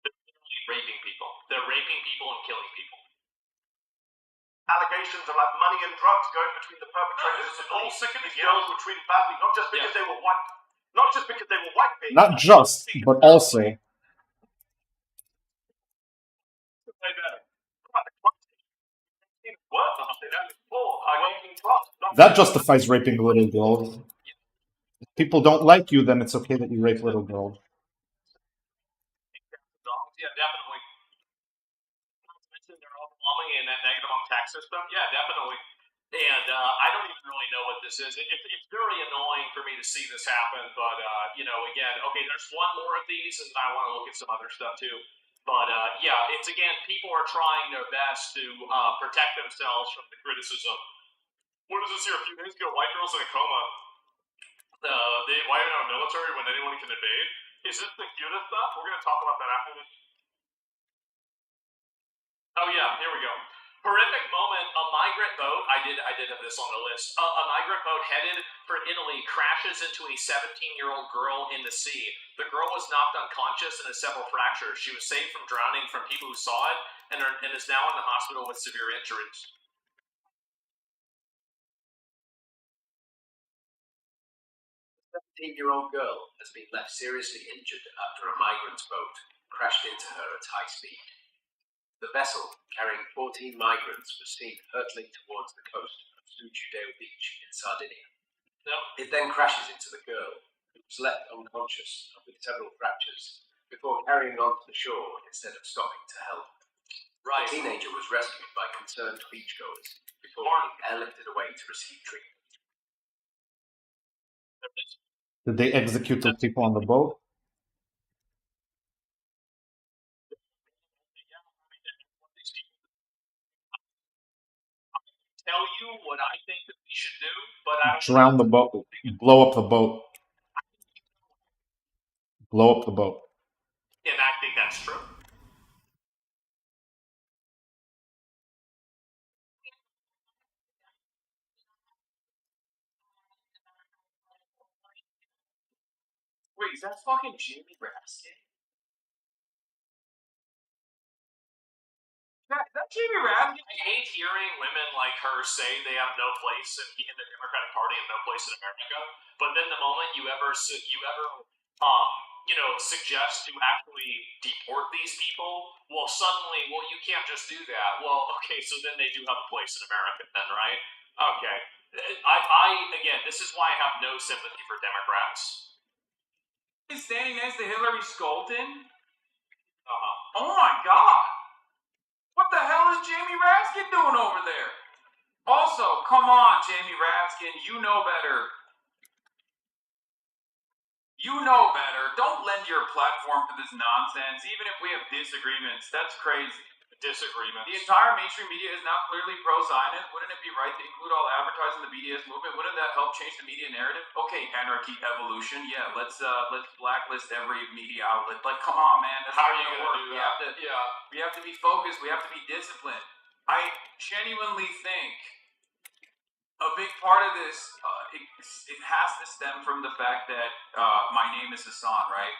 S2: They're literally raping people. They're raping people and killing people.
S5: Allegations of like money and drugs going between the perpetrators and the police. These girls were treated badly, not just because they were white. Not just because they were white people.
S1: Not just, but also. That justifies raping little girls. If people don't like you, then it's okay that you rape little girls.
S2: Yeah, definitely. They're overwhelming in that negative on tax system. Yeah, definitely. And I don't even really know what this is. It's very annoying for me to see this happen, but, again, okay, there's one more of these, and I want to look at some other stuff, too. But yeah, it's again, people are trying their best to protect themselves from the criticism. What is this here? A few days ago, white girls in a coma. They wiped out a military when anyone can invade. Is this the cutest stuff? We're going to talk about that after this. Oh yeah, here we go. Horrific moment. A migrant boat. I did have this on the list. A migrant boat headed for Italy crashes into a 17-year-old girl in the sea. The girl was knocked unconscious and has several fractures. She was saved from drowning from people who saw it and is now in the hospital with severe injuries.
S5: A 17-year-old girl has been left seriously injured after a migrant's boat crashed into her at high speed. The vessel, carrying 14 migrants, was seen hurtling towards the coast of Sucedeo Beach in Sardinia. It then crashes into the girl, who was left unconscious and with several fractures, before carrying on to the shore instead of stopping to help.
S2: Right.
S5: The teenager was rescued by concerned beachgoers before being airlifted away to receive treatment.
S1: Did they execute those people on the boat?
S2: Tell you what I think that we should do, but I don't
S1: Drown the boat. Blow up the boat. Blow up the boat.
S2: and I think that's true.
S4: Wait, is that fucking Jamie Raskin?
S3: That Jamie Raskin.
S2: I hate hearing women like her say they have no place in the Democratic Party and no place in America. But then the moment you ever suggest to actually deport these people, well, suddenly, you can't just do that. Well, okay, so then they do have a place in America, then, right? Okay. Again, this is why I have no sympathy for Democrats.
S3: He's standing next to Hillary Scholten. Oh my God! What the hell is Jamie Raskin doing over there? Also, come on, Jamie Raskin, you know better. You know better. Don't lend your platform to this nonsense, even if we have disagreements. That's crazy.
S2: Disagreements.
S3: The entire mainstream media is now clearly pro-Zionist. Wouldn't it be right to include all advertising in the BDS movement? Wouldn't that help change the media narrative? Okay, anarchy, evolution. Yeah, let's blacklist every media outlet. Like, come on, man. That's
S2: How
S3: not
S2: are you
S3: gonna
S2: going to
S3: work.
S2: do that?
S3: We have to be focused. We have to be disciplined. I genuinely think a big part of this, it has to stem from the fact that my name is Hassan, right?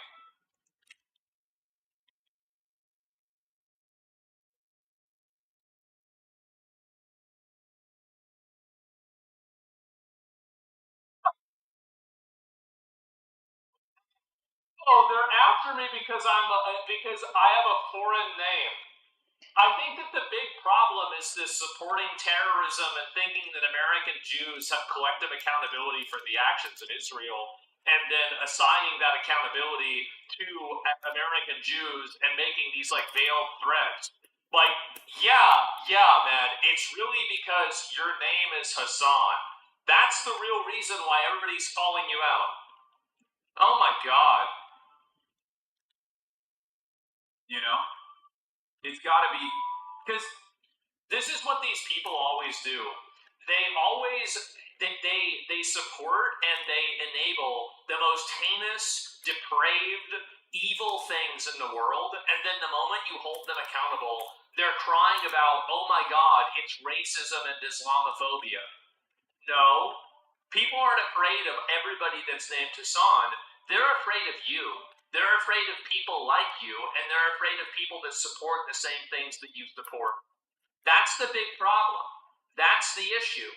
S2: Oh, they're after me because I have a foreign name. I think that the big problem is this supporting terrorism and thinking that American Jews have collective accountability for the actions of Israel, and then assigning that accountability to American Jews and making these like veiled threats. Like, yeah, man, it's really because your name is Hassan. That's the real reason why everybody's calling you out. Oh my God.
S3: You know? It's gotta be, because
S2: this is what these people always do. They support and they enable the most heinous, depraved, evil things in the world, and then the moment you hold them accountable, they're crying about, oh my God, it's racism and Islamophobia. No, people aren't afraid of everybody that's named Hassan. They're afraid of you. They're afraid of people like you, and they're afraid of people that support the same things that you support. That's the big problem. That's the issue.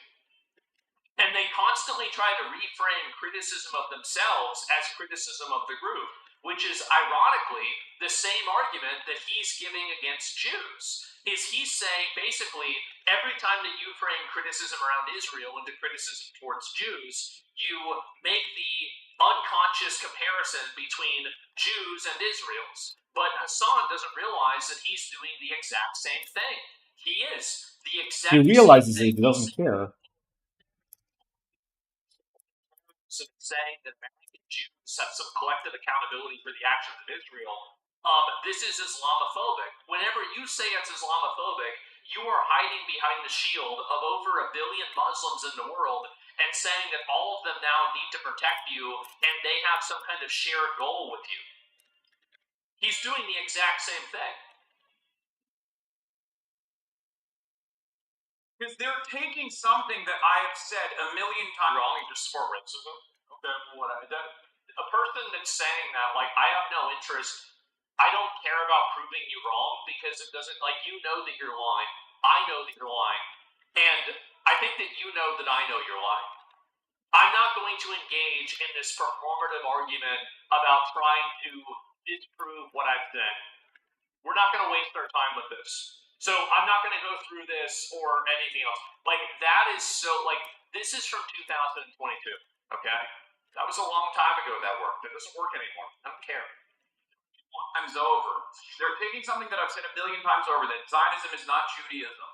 S2: And they constantly try to reframe criticism of themselves as criticism of the group, which is ironically the same argument that he's giving against Jews. Is he's saying basically every time that you frame criticism around Israel into criticism towards Jews, you make the unconscious comparison between Jews and Israels. But Hassan doesn't realize that he's doing the exact same thing. He is the exact
S1: He realizes it, he doesn't care.
S2: Saying that American Jews have some collective accountability for the actions of Israel. this is Islamophobic. Whenever you say it's Islamophobic, you are hiding behind the shield of over 1 billion Muslims in the world and saying that all of them now need to protect you and they have some kind of shared goal with you. He's doing the exact same thing.
S3: Because they're taking something that I have said 1 million times.
S2: Wrong, you just support racism. Okay, a person that's saying that, like, I have no interest. I don't care about proving you wrong because it doesn't, like, you know that you're lying. I know that you're lying. And I think that you know that I know you're lying. I'm not going to engage in this performative argument about trying to disprove what I've said. We're not going to waste our time with this. So I'm not going to go through this or anything else. Like, that is so, like, this is from 2022, okay? That was a long time ago that worked. It doesn't work anymore. I don't care.
S3: Times over. They're taking something that I've said 1 million times over, that Zionism is not Judaism.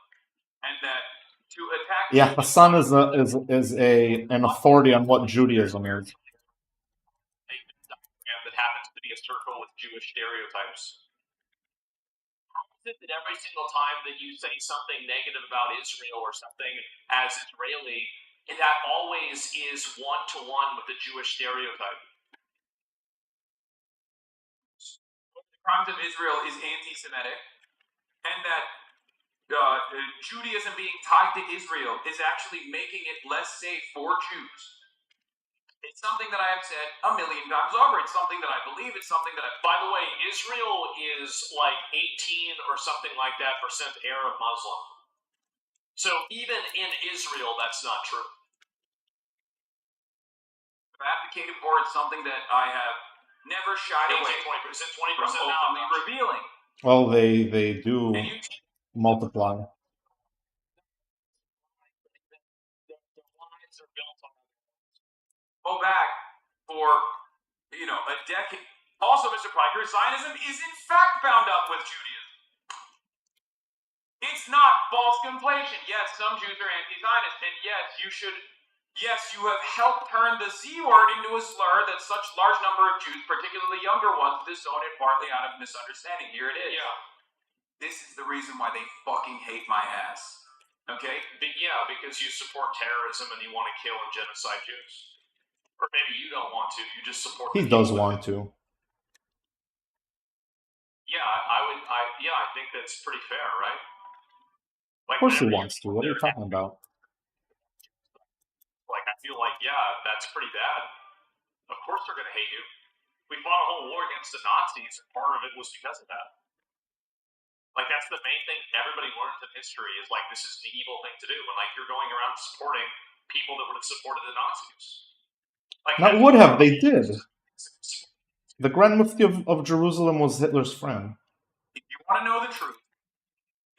S3: And that to attack...
S1: Yeah, Hassan is an authority on what Judaism is.
S2: That happens to be a circle with Jewish stereotypes. How is it that every single time that you say something negative about Israel or something as Israeli, that always is one-to-one with the Jewish stereotype?
S3: The crimes of Israel is anti-Semitic, and that Judaism being tied to Israel is actually making it less safe for Jews. It's something that I have said 1 million times over. It's something that I believe. It's something that I...
S2: By the way, Israel is like 18 or something like that % Arab Muslim. So even in Israel, that's not true.
S3: I've advocated for it. Something that I have never shied away
S2: 20%, 20%
S3: from
S2: now.
S3: openly revealing.
S1: Well, they do
S3: And you
S1: multiply.
S2: The lines are built on...
S3: go back for, a decade. Also, Mr. Piker, Zionism is in fact bound up with Judaism. It's not false conflation. Yes, some Jews are anti-Zionist, and yes, you have helped turn the Z word into a slur that such large number of Jews, particularly younger ones, disown it partly out of misunderstanding. Here it is.
S2: Yeah.
S3: This is the reason why they fucking hate my ass. Okay?
S2: Yeah, because you support terrorism and you want to kill and genocide Jews. Or maybe you don't want to, you just support...
S1: He does want to.
S2: Yeah, I think that's pretty fair, right? Like,
S1: Of course he wants to. What are you talking about?
S2: Like, I feel like, yeah, that's pretty bad. Of course they're going to hate you. We fought a whole war against the Nazis, and part of it was because of that. Like, that's the main thing everybody learns in history, is like, this is the evil thing to do. And like, you're going around supporting people that would have supported the Nazis. Like,
S1: Not would have, they did. The Grand Mufti of Jerusalem was Hitler's friend.
S3: If you want to know the truth,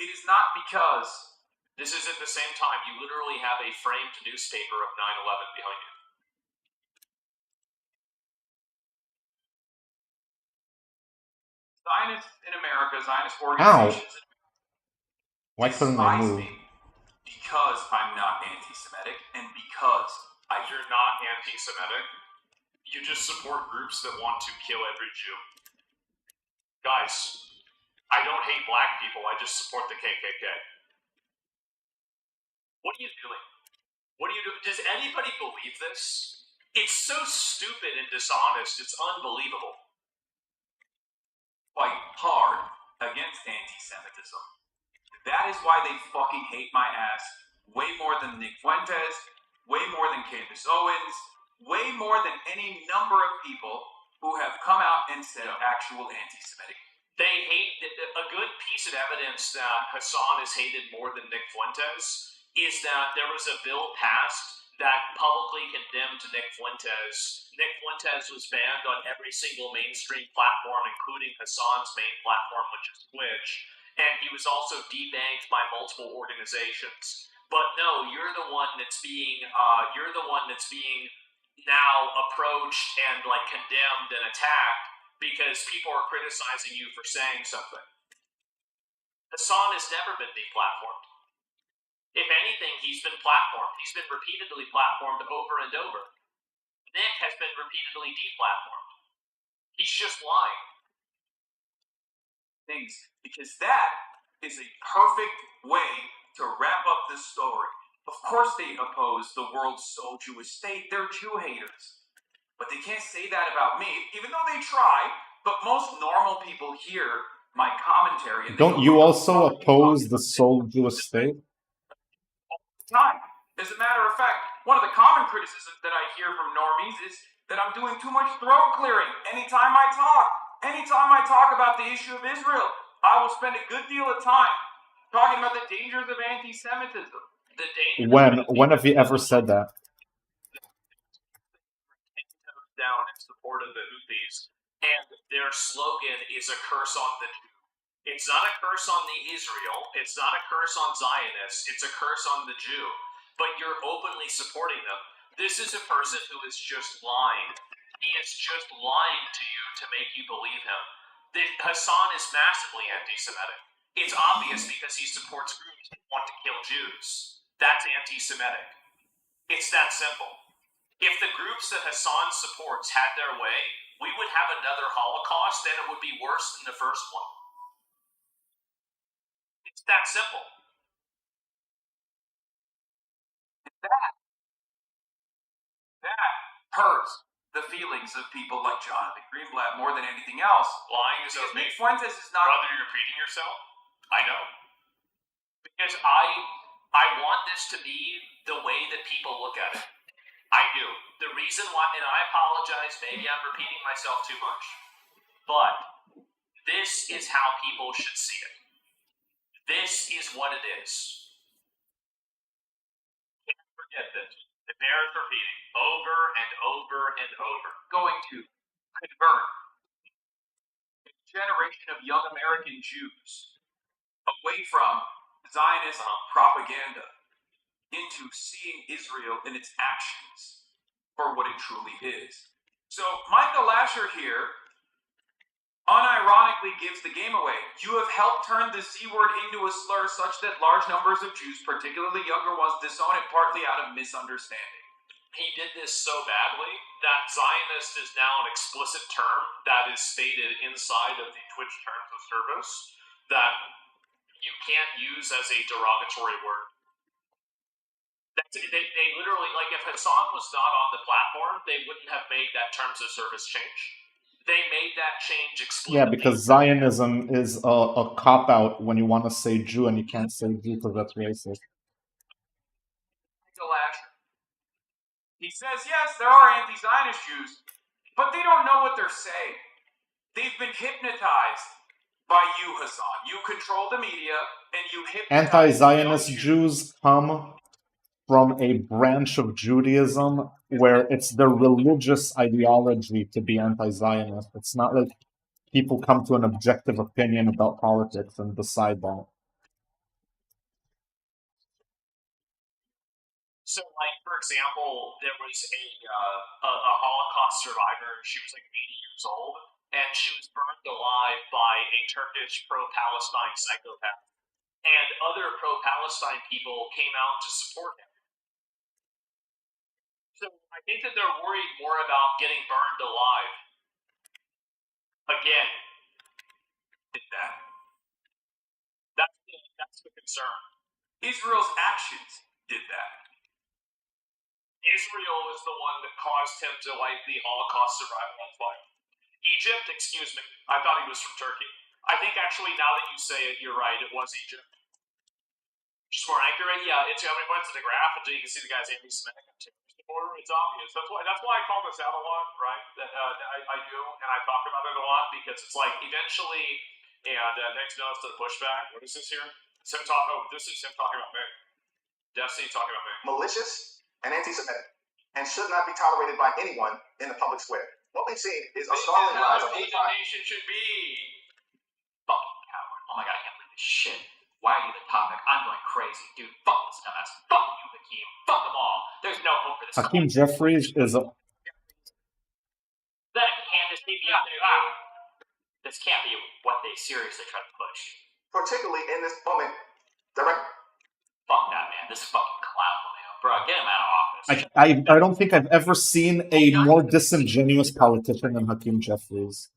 S3: it is not because...
S2: This is at the same time you literally have a framed newspaper of 9/11 behind you.
S3: Zionists in America, Zionist organizations...
S1: Why couldn't they move?
S3: Because I'm not anti-Semitic, and because
S2: You're not anti-Semitic. You just support groups that want to kill every Jew. Guys, I don't hate black people, I just support the KKK. What are you doing? What are you doing? Does anybody believe this? It's so stupid and dishonest, it's unbelievable.
S3: Fight hard against anti-Semitism. That is why they fucking hate my ass way more than Nick Fuentes, way more than Candace Owens, way more than any number of people who have come out and said actual anti-Semitic.
S2: They hate... A good piece of evidence that Hassan is hated more than Nick Fuentes is that there was a bill passed that publicly condemned Nick Fuentes. Nick Fuentes was banned on every single mainstream platform, including Hassan's main platform, which is Twitch, and he was also debanked by multiple organizations. But no, you're the one that's being now approached and like condemned and attacked because people are criticizing you for saying something. Hassan has never been deplatformed. If anything, he's been platformed. He's been repeatedly platformed over and over. Nick has been repeatedly deplatformed. He's just lying.
S3: things, because that is a perfect way to wrap up this story. Of course they oppose the world's sole Jewish state. They're Jew haters. But they can't say that about me, even though they try. But most normal people hear my commentary. And
S1: Don't you also oppose the sole Jewish state?
S3: Time. As a matter of fact, one of the common criticisms that I hear from normies is that I'm doing too much throat clearing anytime I talk. Anytime I talk about the issue of Israel, I will spend a good deal of time talking about the dangers of anti-Semitism. The dangers
S1: When have you ever said that?
S2: Down in support of the Houthis, and their slogan is a curse on the Jew. It's not a curse on the Israel. It's not a curse on Zionists. It's a curse on the Jew. But you're openly supporting them. This is a person who is just lying. He is just lying to you to make you believe him. Hassan is massively anti-Semitic. It's obvious because he supports groups that want to kill Jews. That's anti-Semitic. It's that simple. If the groups that Hassan supports had their way, we would have another Holocaust, and it would be worse than the first one. It's that simple.
S3: That hurts the feelings of people like Jonathan Greenblatt more than anything else.
S2: Lying is
S3: Because
S2: okay.
S3: Nick Fuentes is not.
S2: Brother, you're repeating yourself? I know. Because I want this to be the way that people look at it. I do. The reason why, and I apologize, maybe I'm repeating myself too much, but this is how people should see it. This is what it is. Can't forget this. It bears repeating over and over and over.
S3: Going to convert a generation of young American Jews away from Zionist propaganda into seeing Israel in its actions for what it truly is. So Michael Lasher here unironically gives the game away. You have helped turn the C word into a slur such that large numbers of Jews, particularly younger ones, disown it partly out of misunderstanding.
S2: He did this so badly that Zionist is now an explicit term that is stated inside of the Twitch terms of service that you can't use as a derogatory word. They literally, like, if Hassan was not on the platform, they wouldn't have made that terms of service change. They made that change explicitly.
S1: Yeah, because Zionism is a cop-out when you want to say Jew and you can't say Jew because that's racist.
S3: He says, yes, there are anti-Zionist Jews, but they don't know what they're saying. They've been hypnotized by you, Hassan. You control the media, and you hypnotize
S1: Anti-Zionist Jews come from a branch of Judaism where it's the religious ideology to be anti-Zionist. It's not like people come to an objective opinion about politics and decide that.
S2: So, like, for example, there was a Holocaust survivor. She was like 80 years old, and she was burned alive by a Turkish pro-Palestine psychopath. And other pro-Palestine people came out to support him. So I think that they're worried more about getting burned alive. Again, did that. That's the concern.
S3: Israel's actions did that.
S2: Israel is the one that caused him to light the Holocaust survivor on fire. Egypt, excuse me. I thought he was from Turkey. I think actually now that you say it, you're right. It was Egypt. Just more accurate. Yeah, it's how many points in the graph until you can see the guy's anti-Semitic border. It's obvious. That's why I call this out a lot, right? That I do, and I talk about it a lot because it's like eventually. And next notice to the pushback. What is this here? This is him talking about me. Destiny talking about me.
S7: Malicious and anti-Semitic, and should not be tolerated by anyone in the public square. What we've seen is a startling rise of hate crime.
S2: Nation should be.
S3: Fucking coward. Oh my god, I can't believe this shit. Why are you the topic? I'm going crazy. Dude, fuck this dumbass. Fuck you, Hakeem. Fuck them all. There's no hope for this.
S1: Hakeem Jeffries is a...
S3: That can't just be up there. This can't be what they seriously try to push.
S7: Particularly in this moment, direct.
S3: Fuck that man. This fucking clown, bro. Get him out of office.
S1: I don't think I've ever seen a more disingenuous politician than Hakeem Jeffries.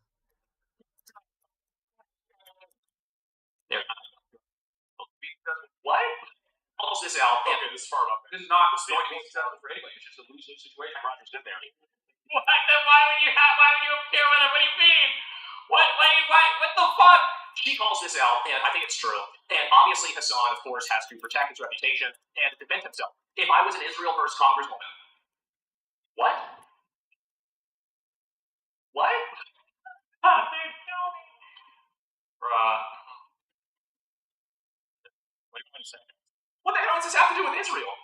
S5: this out.
S2: Okay, this is far enough.
S3: This is not going to be successful for anybody. It's just a lose-lose situation. Roger's in there.
S8: Why would you appear with it? What do you mean? What the fuck?
S5: She calls this out, and I think it's true. And obviously, Hassan, of course, has to protect his reputation and defend himself. If I was an Israel first congresswoman, what? What?
S8: Dude, kill me.
S2: Bruh. What do you want to say?
S5: What the hell does this have to do with Israel?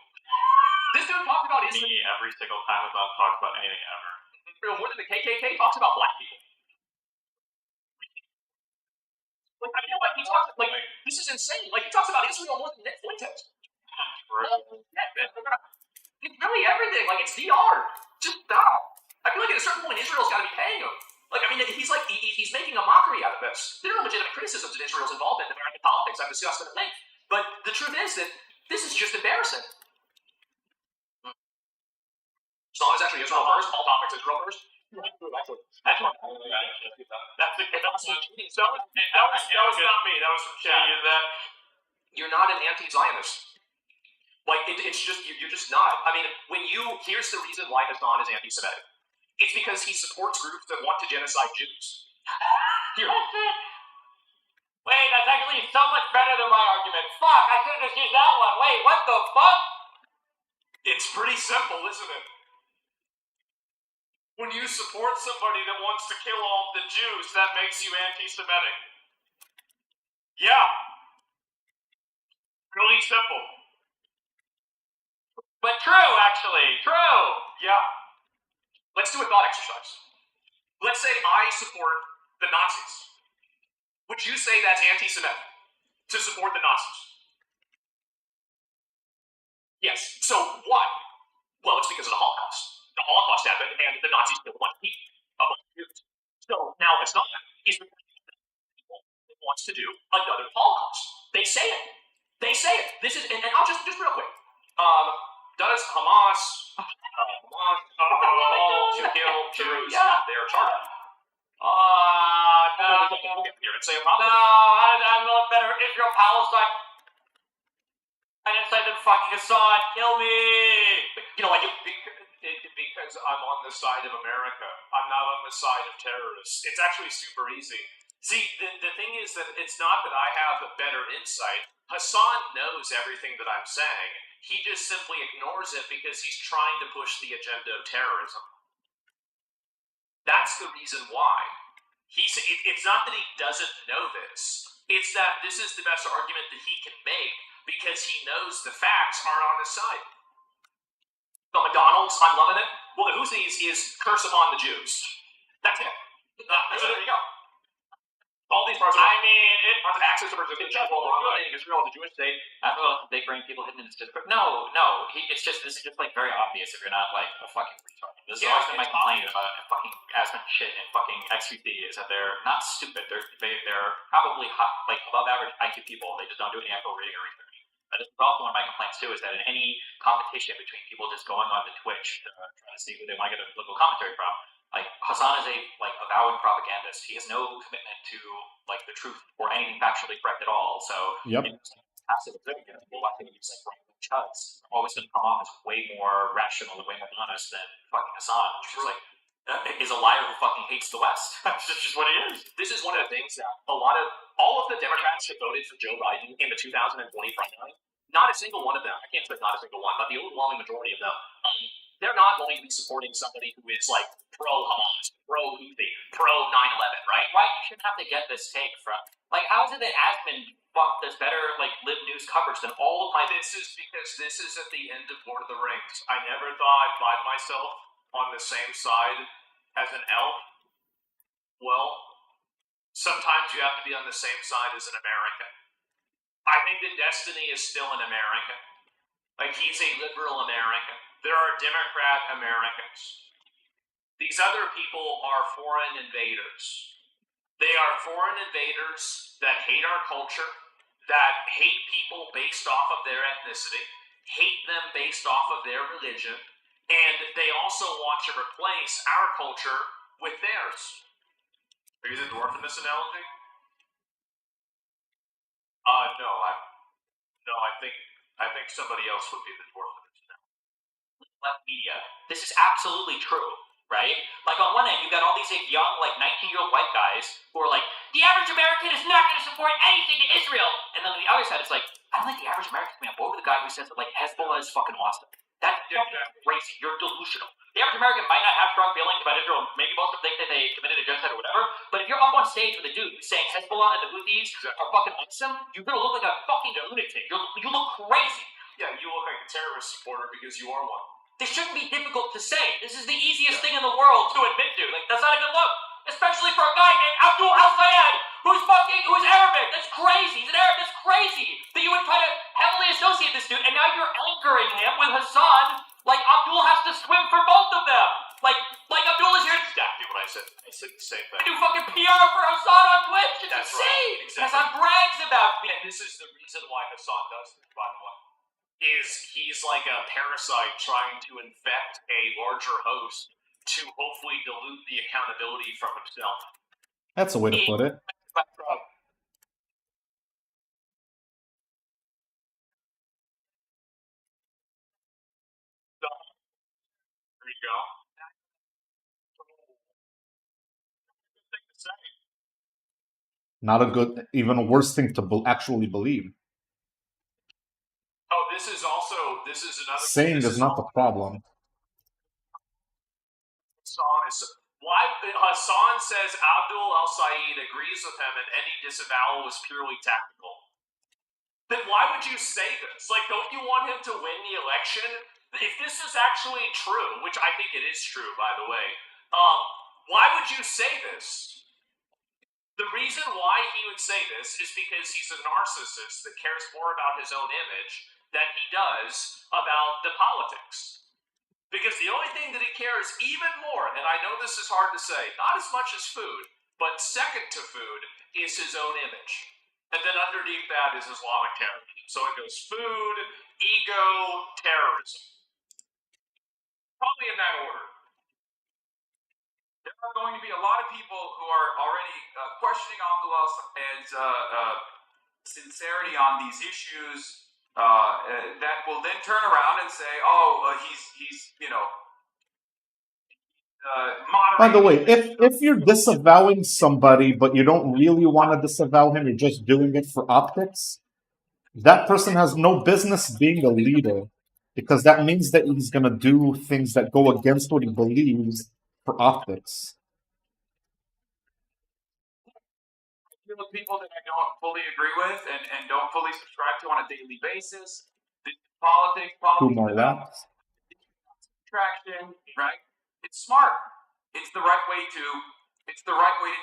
S5: This dude talked about Israel.
S2: Me every single time Hassan talks about anything ever.
S5: More than the KKK talks about black people. Like, I feel like he talks, like, this is insane. Like, he talks about Israel more than Nick Fuentes. It's really everything. Like, it's DR. Just stop. I feel like at a certain point, Israel's got to be paying him. Like, I mean, he's like, he's making a mockery out of this. There are legitimate criticisms of Israel's involvement in American politics. I've discussed them at length. But the truth is that this is just embarrassing. Song is actually Israel first. All topics Israel first. Excellent.
S2: That was not me. That was from chat.
S5: You're not an anti-Zionist. Like, it's just, you're just not. I mean, here's the reason why Hassan is anti-Semitic. It's because he supports groups that want to genocide Jews. Here.
S8: Wait, that's actually so much better than my argument. Fuck, I should have just used that one. Wait, what the fuck?
S2: It's pretty simple, isn't it? When you support somebody that wants to kill all the Jews, that makes you anti-Semitic. Yeah. Really simple.
S8: But true, actually. True.
S2: Yeah.
S5: Let's do a thought exercise. Let's say I support the Nazis. Would you say that's anti-Semitic to support the Nazis? Yes. So why? Well, it's because of the Holocaust. The Holocaust happened, and the Nazis killed a bunch of Jews. So now Hassan is the people that wants to do another Holocaust. They say it. They say it. This is, and I'll just real quick. Does Hamas want to kill Jews?
S8: Yeah.
S5: They are charged.
S8: No.
S5: Here and say a
S8: No,
S5: problem.
S8: I'm a better Israel Palestine. I didn't say that fucking Hassan. Kill me.
S5: You know, like
S2: Because I'm on the side of America. I'm not on the side of terrorists. It's actually super easy. See, the thing is that it's not that I have a better insight. Hassan knows everything that I'm saying. He just simply ignores it because he's trying to push the agenda of terrorism. That's the reason why. It's not that he doesn't know this. It's that this is the best argument that he can make because he knows the facts aren't on his side. The McDonald's, I'm loving it. Well, the Houthis is curse upon the Jews. That's it. So there you go. All these parts are access to Israel as a Jewish state.
S8: I don't know if they bring people hidden in his Discord. No. It's just, this is just like very obvious if you're not like a fucking retard. This is always been my complaint about fucking Aspen shit and fucking XQC is that they're not stupid. They're probably like above average IQ people. They just don't do any actual reading or research. But this is also one of my complaints too, is that in any competition between people just going on to Twitch to try to see who they want to get a political commentary from, like Hassan is a avowed propagandist. He has no commitment to like the truth or anything factually correct at all. So
S1: Yep.
S8: passive observing people, I think he's like right chuds are always going to come off as way more rational and way more honest than fucking Hassan, which is like is a liar who fucking hates the West. That's just what he is.
S5: This is one of the things that all of the Democrats that voted for Joe Biden in the 2020 primary, not a single one of them, I can't say not a single one, but the overwhelming majority of them, they're not going to be supporting somebody who is like pro-Hamas, pro-Houthi, pro-9/11, right?
S8: Right? You shouldn't have to get this take from like how is it that Aspen does better like live news coverage than all of my
S2: This is because this is at the end of Lord of the Rings. I never thought I'd find myself on the same side as an elf. Well, sometimes you have to be on the same side as an American. I think that Destiny is still an American. Like, he's a liberal American. There are Democrat Americans. These other people are foreign invaders. They are foreign invaders that hate our culture, that hate people based off of their ethnicity, hate them based off of their religion, and they also want to replace our culture with theirs. Are you the dwarf in this analogy? No, I think I think somebody else would be the dwarf of this now.
S8: Left media. This is absolutely true, right? Like on one end, you got all these like, young, like 19-year-old white guys who are like, the average American is not going to support anything in Israel. And then on the other side, it's like, I don't think the average American can be on board with the guy who says that like Hezbollah is fucking awesome. That's crazy. You're delusional. The average American might not have strong feelings about Israel. Maybe most of them think that they committed a genocide or whatever. But if you're up on stage with a dude who's saying Hezbollah and the Houthis are fucking awesome, you're gonna look like a fucking lunatic. You look crazy.
S2: Yeah, you look like a terrorist supporter because you are one.
S8: This shouldn't be difficult to say. This is the easiest thing in the world to admit to. Like, that's not a good look. Especially for a guy named Abdul Al-Sayed, who's Arabic. That's crazy. He's an Arab. That's crazy. That you would try to heavily associate this dude, and now you're anchoring him with Hassan, like Abdul has to swim for both of them. Like Abdul is here.
S2: Exactly what I said. I said the same
S8: to
S2: thing.
S8: do fucking PR for Hassan on Twitch. It's
S2: That's
S8: insane.
S2: right. Exactly.
S8: Hassan brags about me.
S2: And this is the reason why Hassan does this, by the way. Is he's like a parasite trying to infect a larger host to hopefully dilute the accountability from himself.
S1: That's a way to put it.
S2: There you go.
S1: Not a good, even a worse thing to actually believe.
S2: Oh, this is another.
S1: Saying is not the problem.
S2: Hassan says Abdul Al-Sayed agrees with him and any disavowal was purely tactical. Then why would you say this? Like, don't you want him to win the election? If this is actually true, which I think it is true, by the way, why would you say this? The reason why he would say this is because he's a narcissist that cares more about his own image than he does about the politics. Because the only thing that he cares even more, and I know this is hard to say, not as much as food, but second to food, is his own image. And then underneath that is Islamic terrorism. So it goes food, ego, terrorism. Probably in that order.
S3: There are going to be a lot of people who are already questioning Abdullah and sincerity on these issues. That will then turn around and say, he's
S1: By the way, if you're disavowing somebody, but you don't really want to disavow him, you're just doing it for optics, that person has no business being a leader, because that means that he's going to do things that go against what he believes for optics.
S3: With people that I don't fully agree with and don't fully subscribe to on a daily basis. Politics, traction, right? It's smart. It's the right way to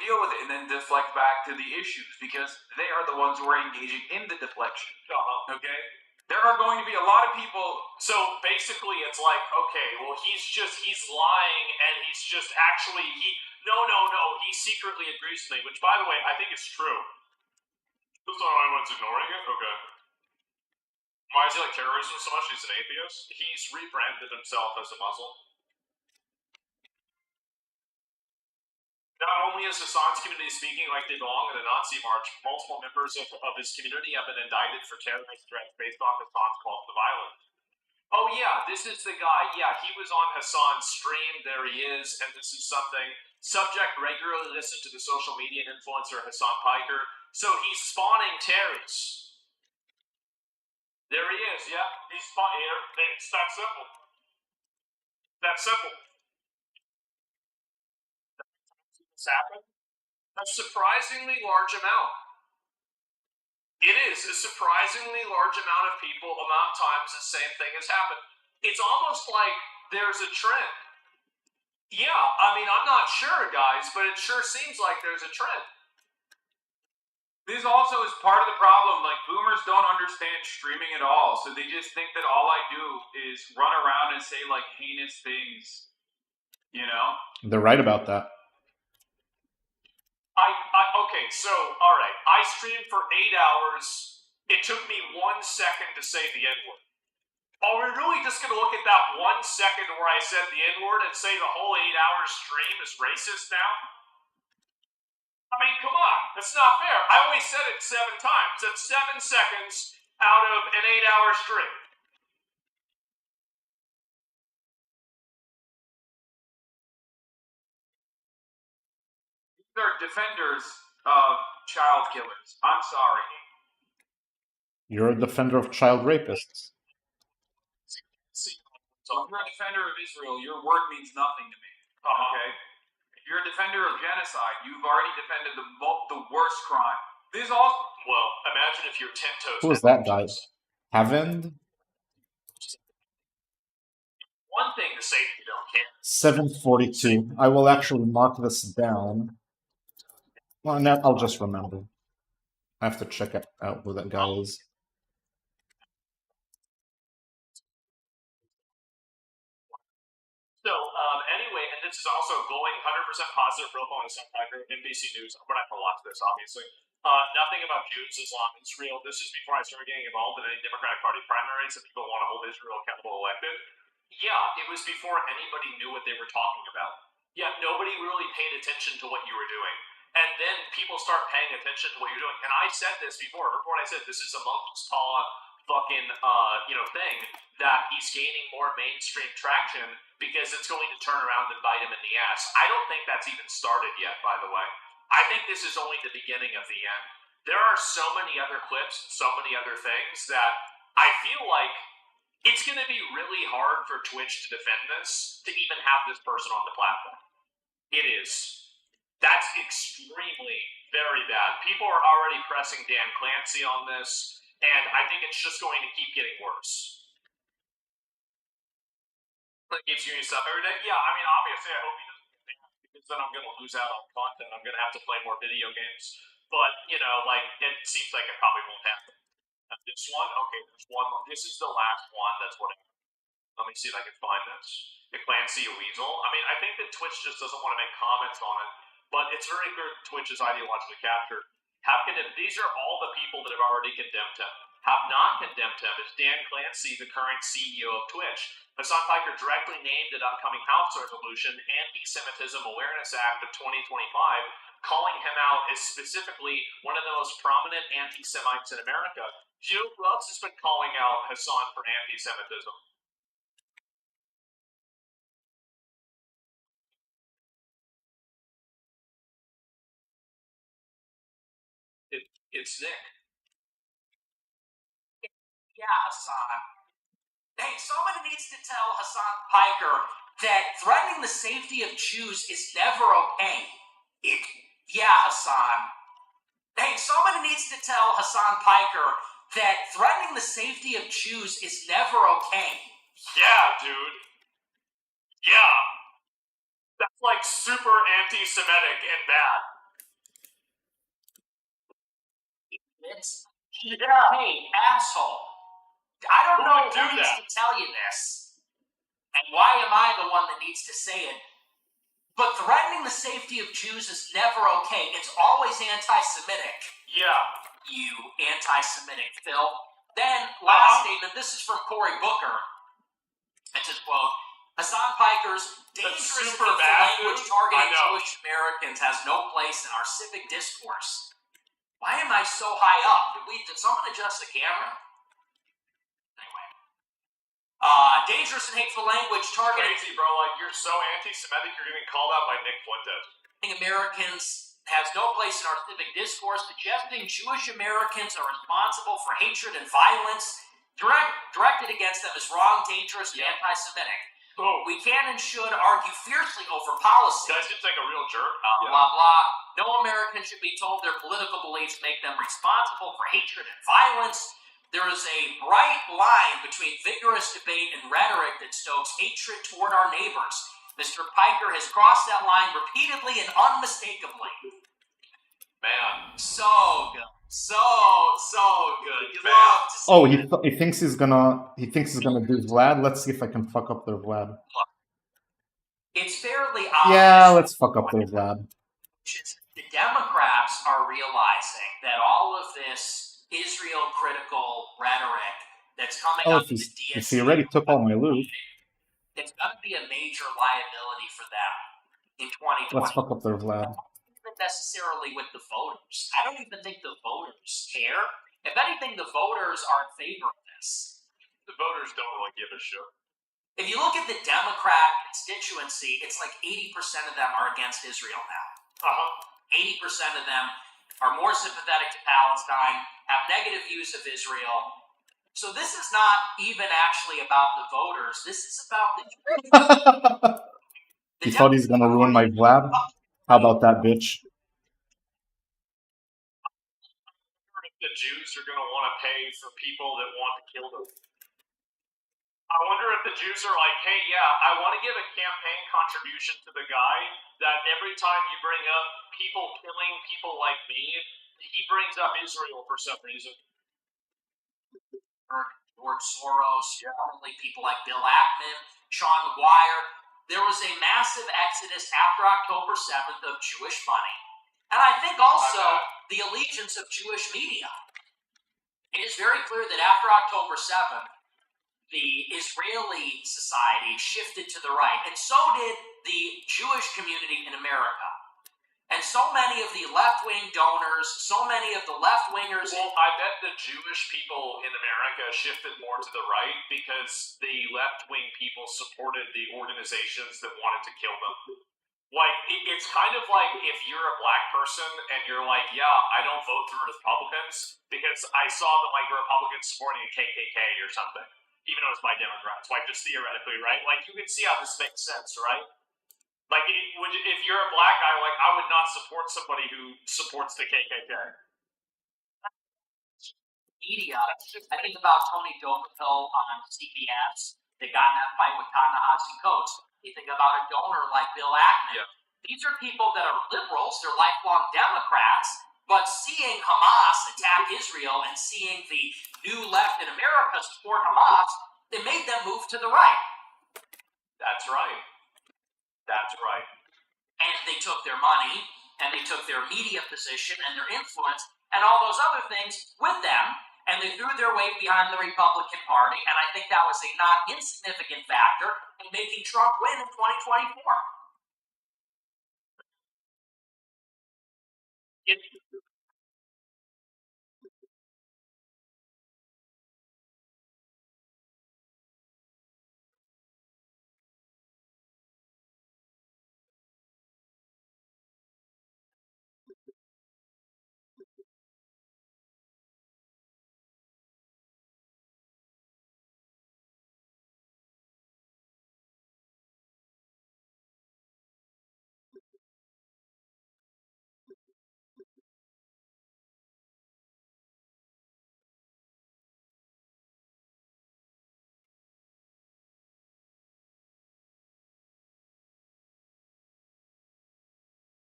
S3: deal with it, and then deflect back to the issues because they are the ones who are engaging in the deflection. Okay? There are going to be a lot of people.
S2: So basically, it's like, okay, well, he's lying, and he's just actually No, he secretly agrees with me, which, by the way, I think is true. That's not anyone's ignoring it? Okay. Why is he like terrorism so much? He's an atheist? He's rebranded himself as a Muslim. Not only is Hassan's community speaking like they belong in the Nazi march, multiple members of his community have been indicted for terrorist threats based on Hassan's call to violence. Oh yeah, this is the guy. Yeah, he was on Hassan's stream. There he is, and this is something. Subject regularly listen to the social media influencer Hassan Piker. So he's spawning terrorists. There he is. Yeah, he's spawning. It's that simple. That simple. This happened. A surprisingly large amount. It is a surprisingly large amount of people, amount of times the same thing has happened. It's almost like there's a trend. Yeah, I mean, I'm not sure, guys, but it sure seems like there's a trend.
S3: This also is part of the problem. Like, boomers don't understand streaming at all, so they just think that all I do is run around and say, like, heinous things. You know?
S1: They're right about that.
S2: Okay, so, alright, I streamed for 8 hours. It took me 1 second to say the N-word. Are we really just going to look at that 1 second where I said the N-word and say the whole 8 hour stream is racist now? I mean, come on. That's not fair. I only said it 7 times. That's 7 seconds. out of an 8-hour stream.
S3: They're defenders of child killers. I'm sorry.
S1: You're a defender of child rapists.
S3: So if you're a defender of Israel, your word means nothing to me. Okay? If you're a defender of genocide, you've already defended the worst crime. This also.
S2: Well, imagine if you're 10 toes.
S1: Who is that guy? Haven?
S2: One thing to say that you don't care.
S1: 742. I will actually mark this down. Well, no, I'll just remember. I have to check out who that guy is.
S2: So, anyway, and this is also going 100% positive profile on Sun Tiger, NBC News. We're not going to watch this, obviously. Nothing about Jews, Islam, Israel. This is before I started getting involved in any Democratic Party primaries and people want to hold Israel accountable elected. Yeah, it was before anybody knew what they were talking about. Yeah, nobody really paid attention to what you were doing. And then people start paying attention to what you're doing. And I said this before. Remember when I said this is a Moses fucking thing that he's gaining more mainstream traction because it's going to turn around and bite him in the ass. I don't think that's even started yet, by the way. I think this is only the beginning of the end. There are so many other clips, so many other things that I feel like it's going to be really hard for Twitch to defend this, to even have this person on the platform. It is. That's extremely, very bad. People are already pressing Dan Clancy on this, and I think it's just going to keep getting worse. It gives you stuff every day. Yeah, I mean, obviously, I hope he doesn't get banned, because then I'm going to lose out on content. I'm going to have to play more video games. But, it seems like it probably won't happen. And this one, okay, there's one more. This is the last one. That's what I... Let me see if I can find this. The Clancy Weasel. I mean, I think that Twitch just doesn't want to make comments on it. But it's very clear Twitch is ideologically captured. These are all the people that have already condemned him. Have not condemned him is Dan Clancy, the current CEO of Twitch. Hassan Piker directly named an upcoming House resolution, Anti-Semitism Awareness Act of 2025, calling him out as specifically one of the most prominent anti-Semites in America. You know who else has been calling out Hassan for anti-Semitism? It's Nick.
S3: Yeah, Hassan. Hey, somebody needs to tell Hassan Piker that threatening the safety of Jews is never okay. Yeah, Hassan. Hey, somebody needs to tell Hassan Piker that threatening the safety of Jews is never okay.
S2: Yeah, dude. Yeah. That's like super anti-Semitic and bad. Yeah.
S3: Hey, asshole. I don't know who needs to tell you this. And why am I the one that needs to say it? But threatening the safety of Jews is never okay. It's always anti-Semitic.
S2: Yeah.
S3: You anti-Semitic Phil. Then, last statement, this is from Cory Booker. It's his quote, Hassan Piker's dangerous and language targeting Jewish Americans has no place in our civic discourse. Why am I so high up? Did someone adjust the camera? Anyway. Dangerous and hateful language targeting...
S2: Crazy, bro. You're so anti-Semitic, you're getting called out by Nick Fuentes.
S3: Americans has no place in our civic discourse, suggesting Jewish Americans are responsible for hatred and violence directed against them is wrong, dangerous, and anti-Semitic.
S2: Oh.
S3: We can and should argue fiercely over policy.
S2: That seems like a real jerk.
S3: Blah, blah. No American should be told their political beliefs make them responsible for hatred and violence. There is a bright line between vigorous debate and rhetoric that stokes hatred toward our neighbors. Mr. Piker has crossed that line repeatedly and unmistakably.
S2: Man.
S3: So good. So good. You love to see
S1: he thinks he's gonna do Vlad. Let's see if I can fuck up their Vlad.
S3: It's fairly obvious.
S1: Yeah, let's fuck up their Vlad.
S3: The Democrats are realizing that all of this Israel-critical rhetoric that's coming up in the DSA,
S1: if he already took all my loot,
S3: it's going to be a major liability for them in 2020.
S1: Let's fuck up their Vlad.
S3: Not necessarily with the voters. I don't even think the voters care.
S9: If anything, the voters are in favor of this.
S2: The voters don't really give a shit.
S9: If you look at the Democrat constituency, it's like 80% of them are against Israel now. 80% of them are more sympathetic to Palestine, have negative views of Israel. So this is not even actually about the voters. This is about the
S1: He thought he's gonna ruin my Vlad? How about that, bitch?
S2: If the Jews are going to want to pay for people that want to kill them. I wonder if the Jews are like, hey, yeah, I want to give a campaign contribution to the guy that every time you bring up people killing people like me, he brings up Israel for some reason.
S9: George Soros, probably people like Bill Ackman, Sean McGuire. There was a massive exodus after October 7th of Jewish money. And I think also the allegiance of Jewish media. It is very clear that after October 7th, the Israeli society shifted to the right, and so did the Jewish community in America. And so many of the left-wing donors, so many of the left-wingers...
S2: Well, I bet the Jewish people in America shifted more to the right because the left-wing people supported the organizations that wanted to kill them. Like, it's kind of like if you're a black person and you're like, yeah, I don't vote for Republicans because I saw that, like, Republicans supporting a KKK or something, even though it's by Democrats, like, just theoretically, right? Like, you can see how this makes sense, right? Like, if you're a black guy, like, I would not support somebody who supports the KKK.
S9: Media, I think about Tony Dokoupil on CBS. They got in that fight with Ta-Nehisi Coates. You think about a donor like Bill Ackman.
S2: Yeah.
S9: These are people that are liberals, they're lifelong Democrats, but seeing Hamas attack Israel and seeing the new left in America support Hamas, it made them move to the right.
S2: That's right. That's right.
S9: And they took their money, and they took their media position and their influence, and all those other things with them, and they threw their weight behind the Republican Party, and I think that was a not insignificant factor in making Trump win in 2024.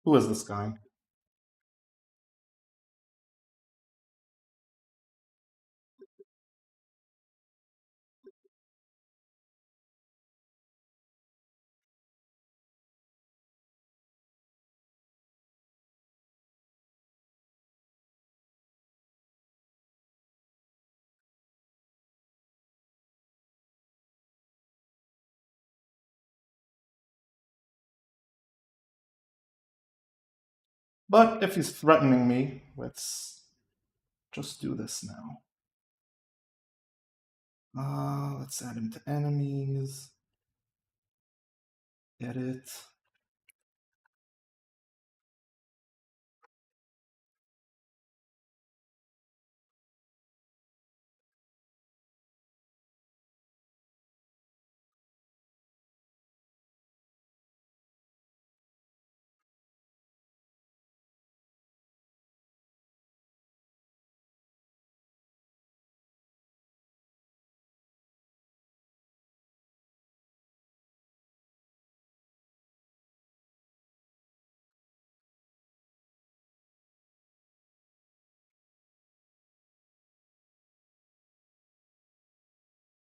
S1: Who is this guy? But if he's threatening me, let's just do this now. Let's add him to enemies. Edit.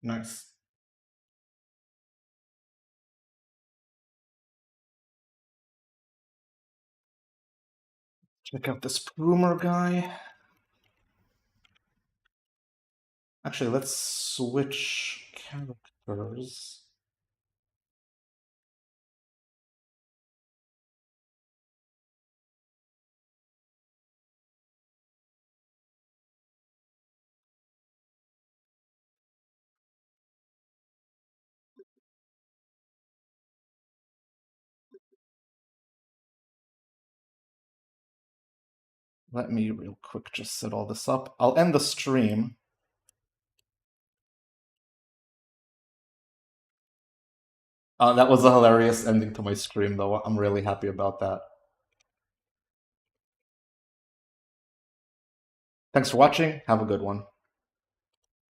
S1: Nice. Check out this Prumer guy. Actually, let's switch characters. Let me real quick just set all this up. I'll end the stream. That was a hilarious ending to my stream, though. I'm really happy about that. Thanks for watching. Have a good one.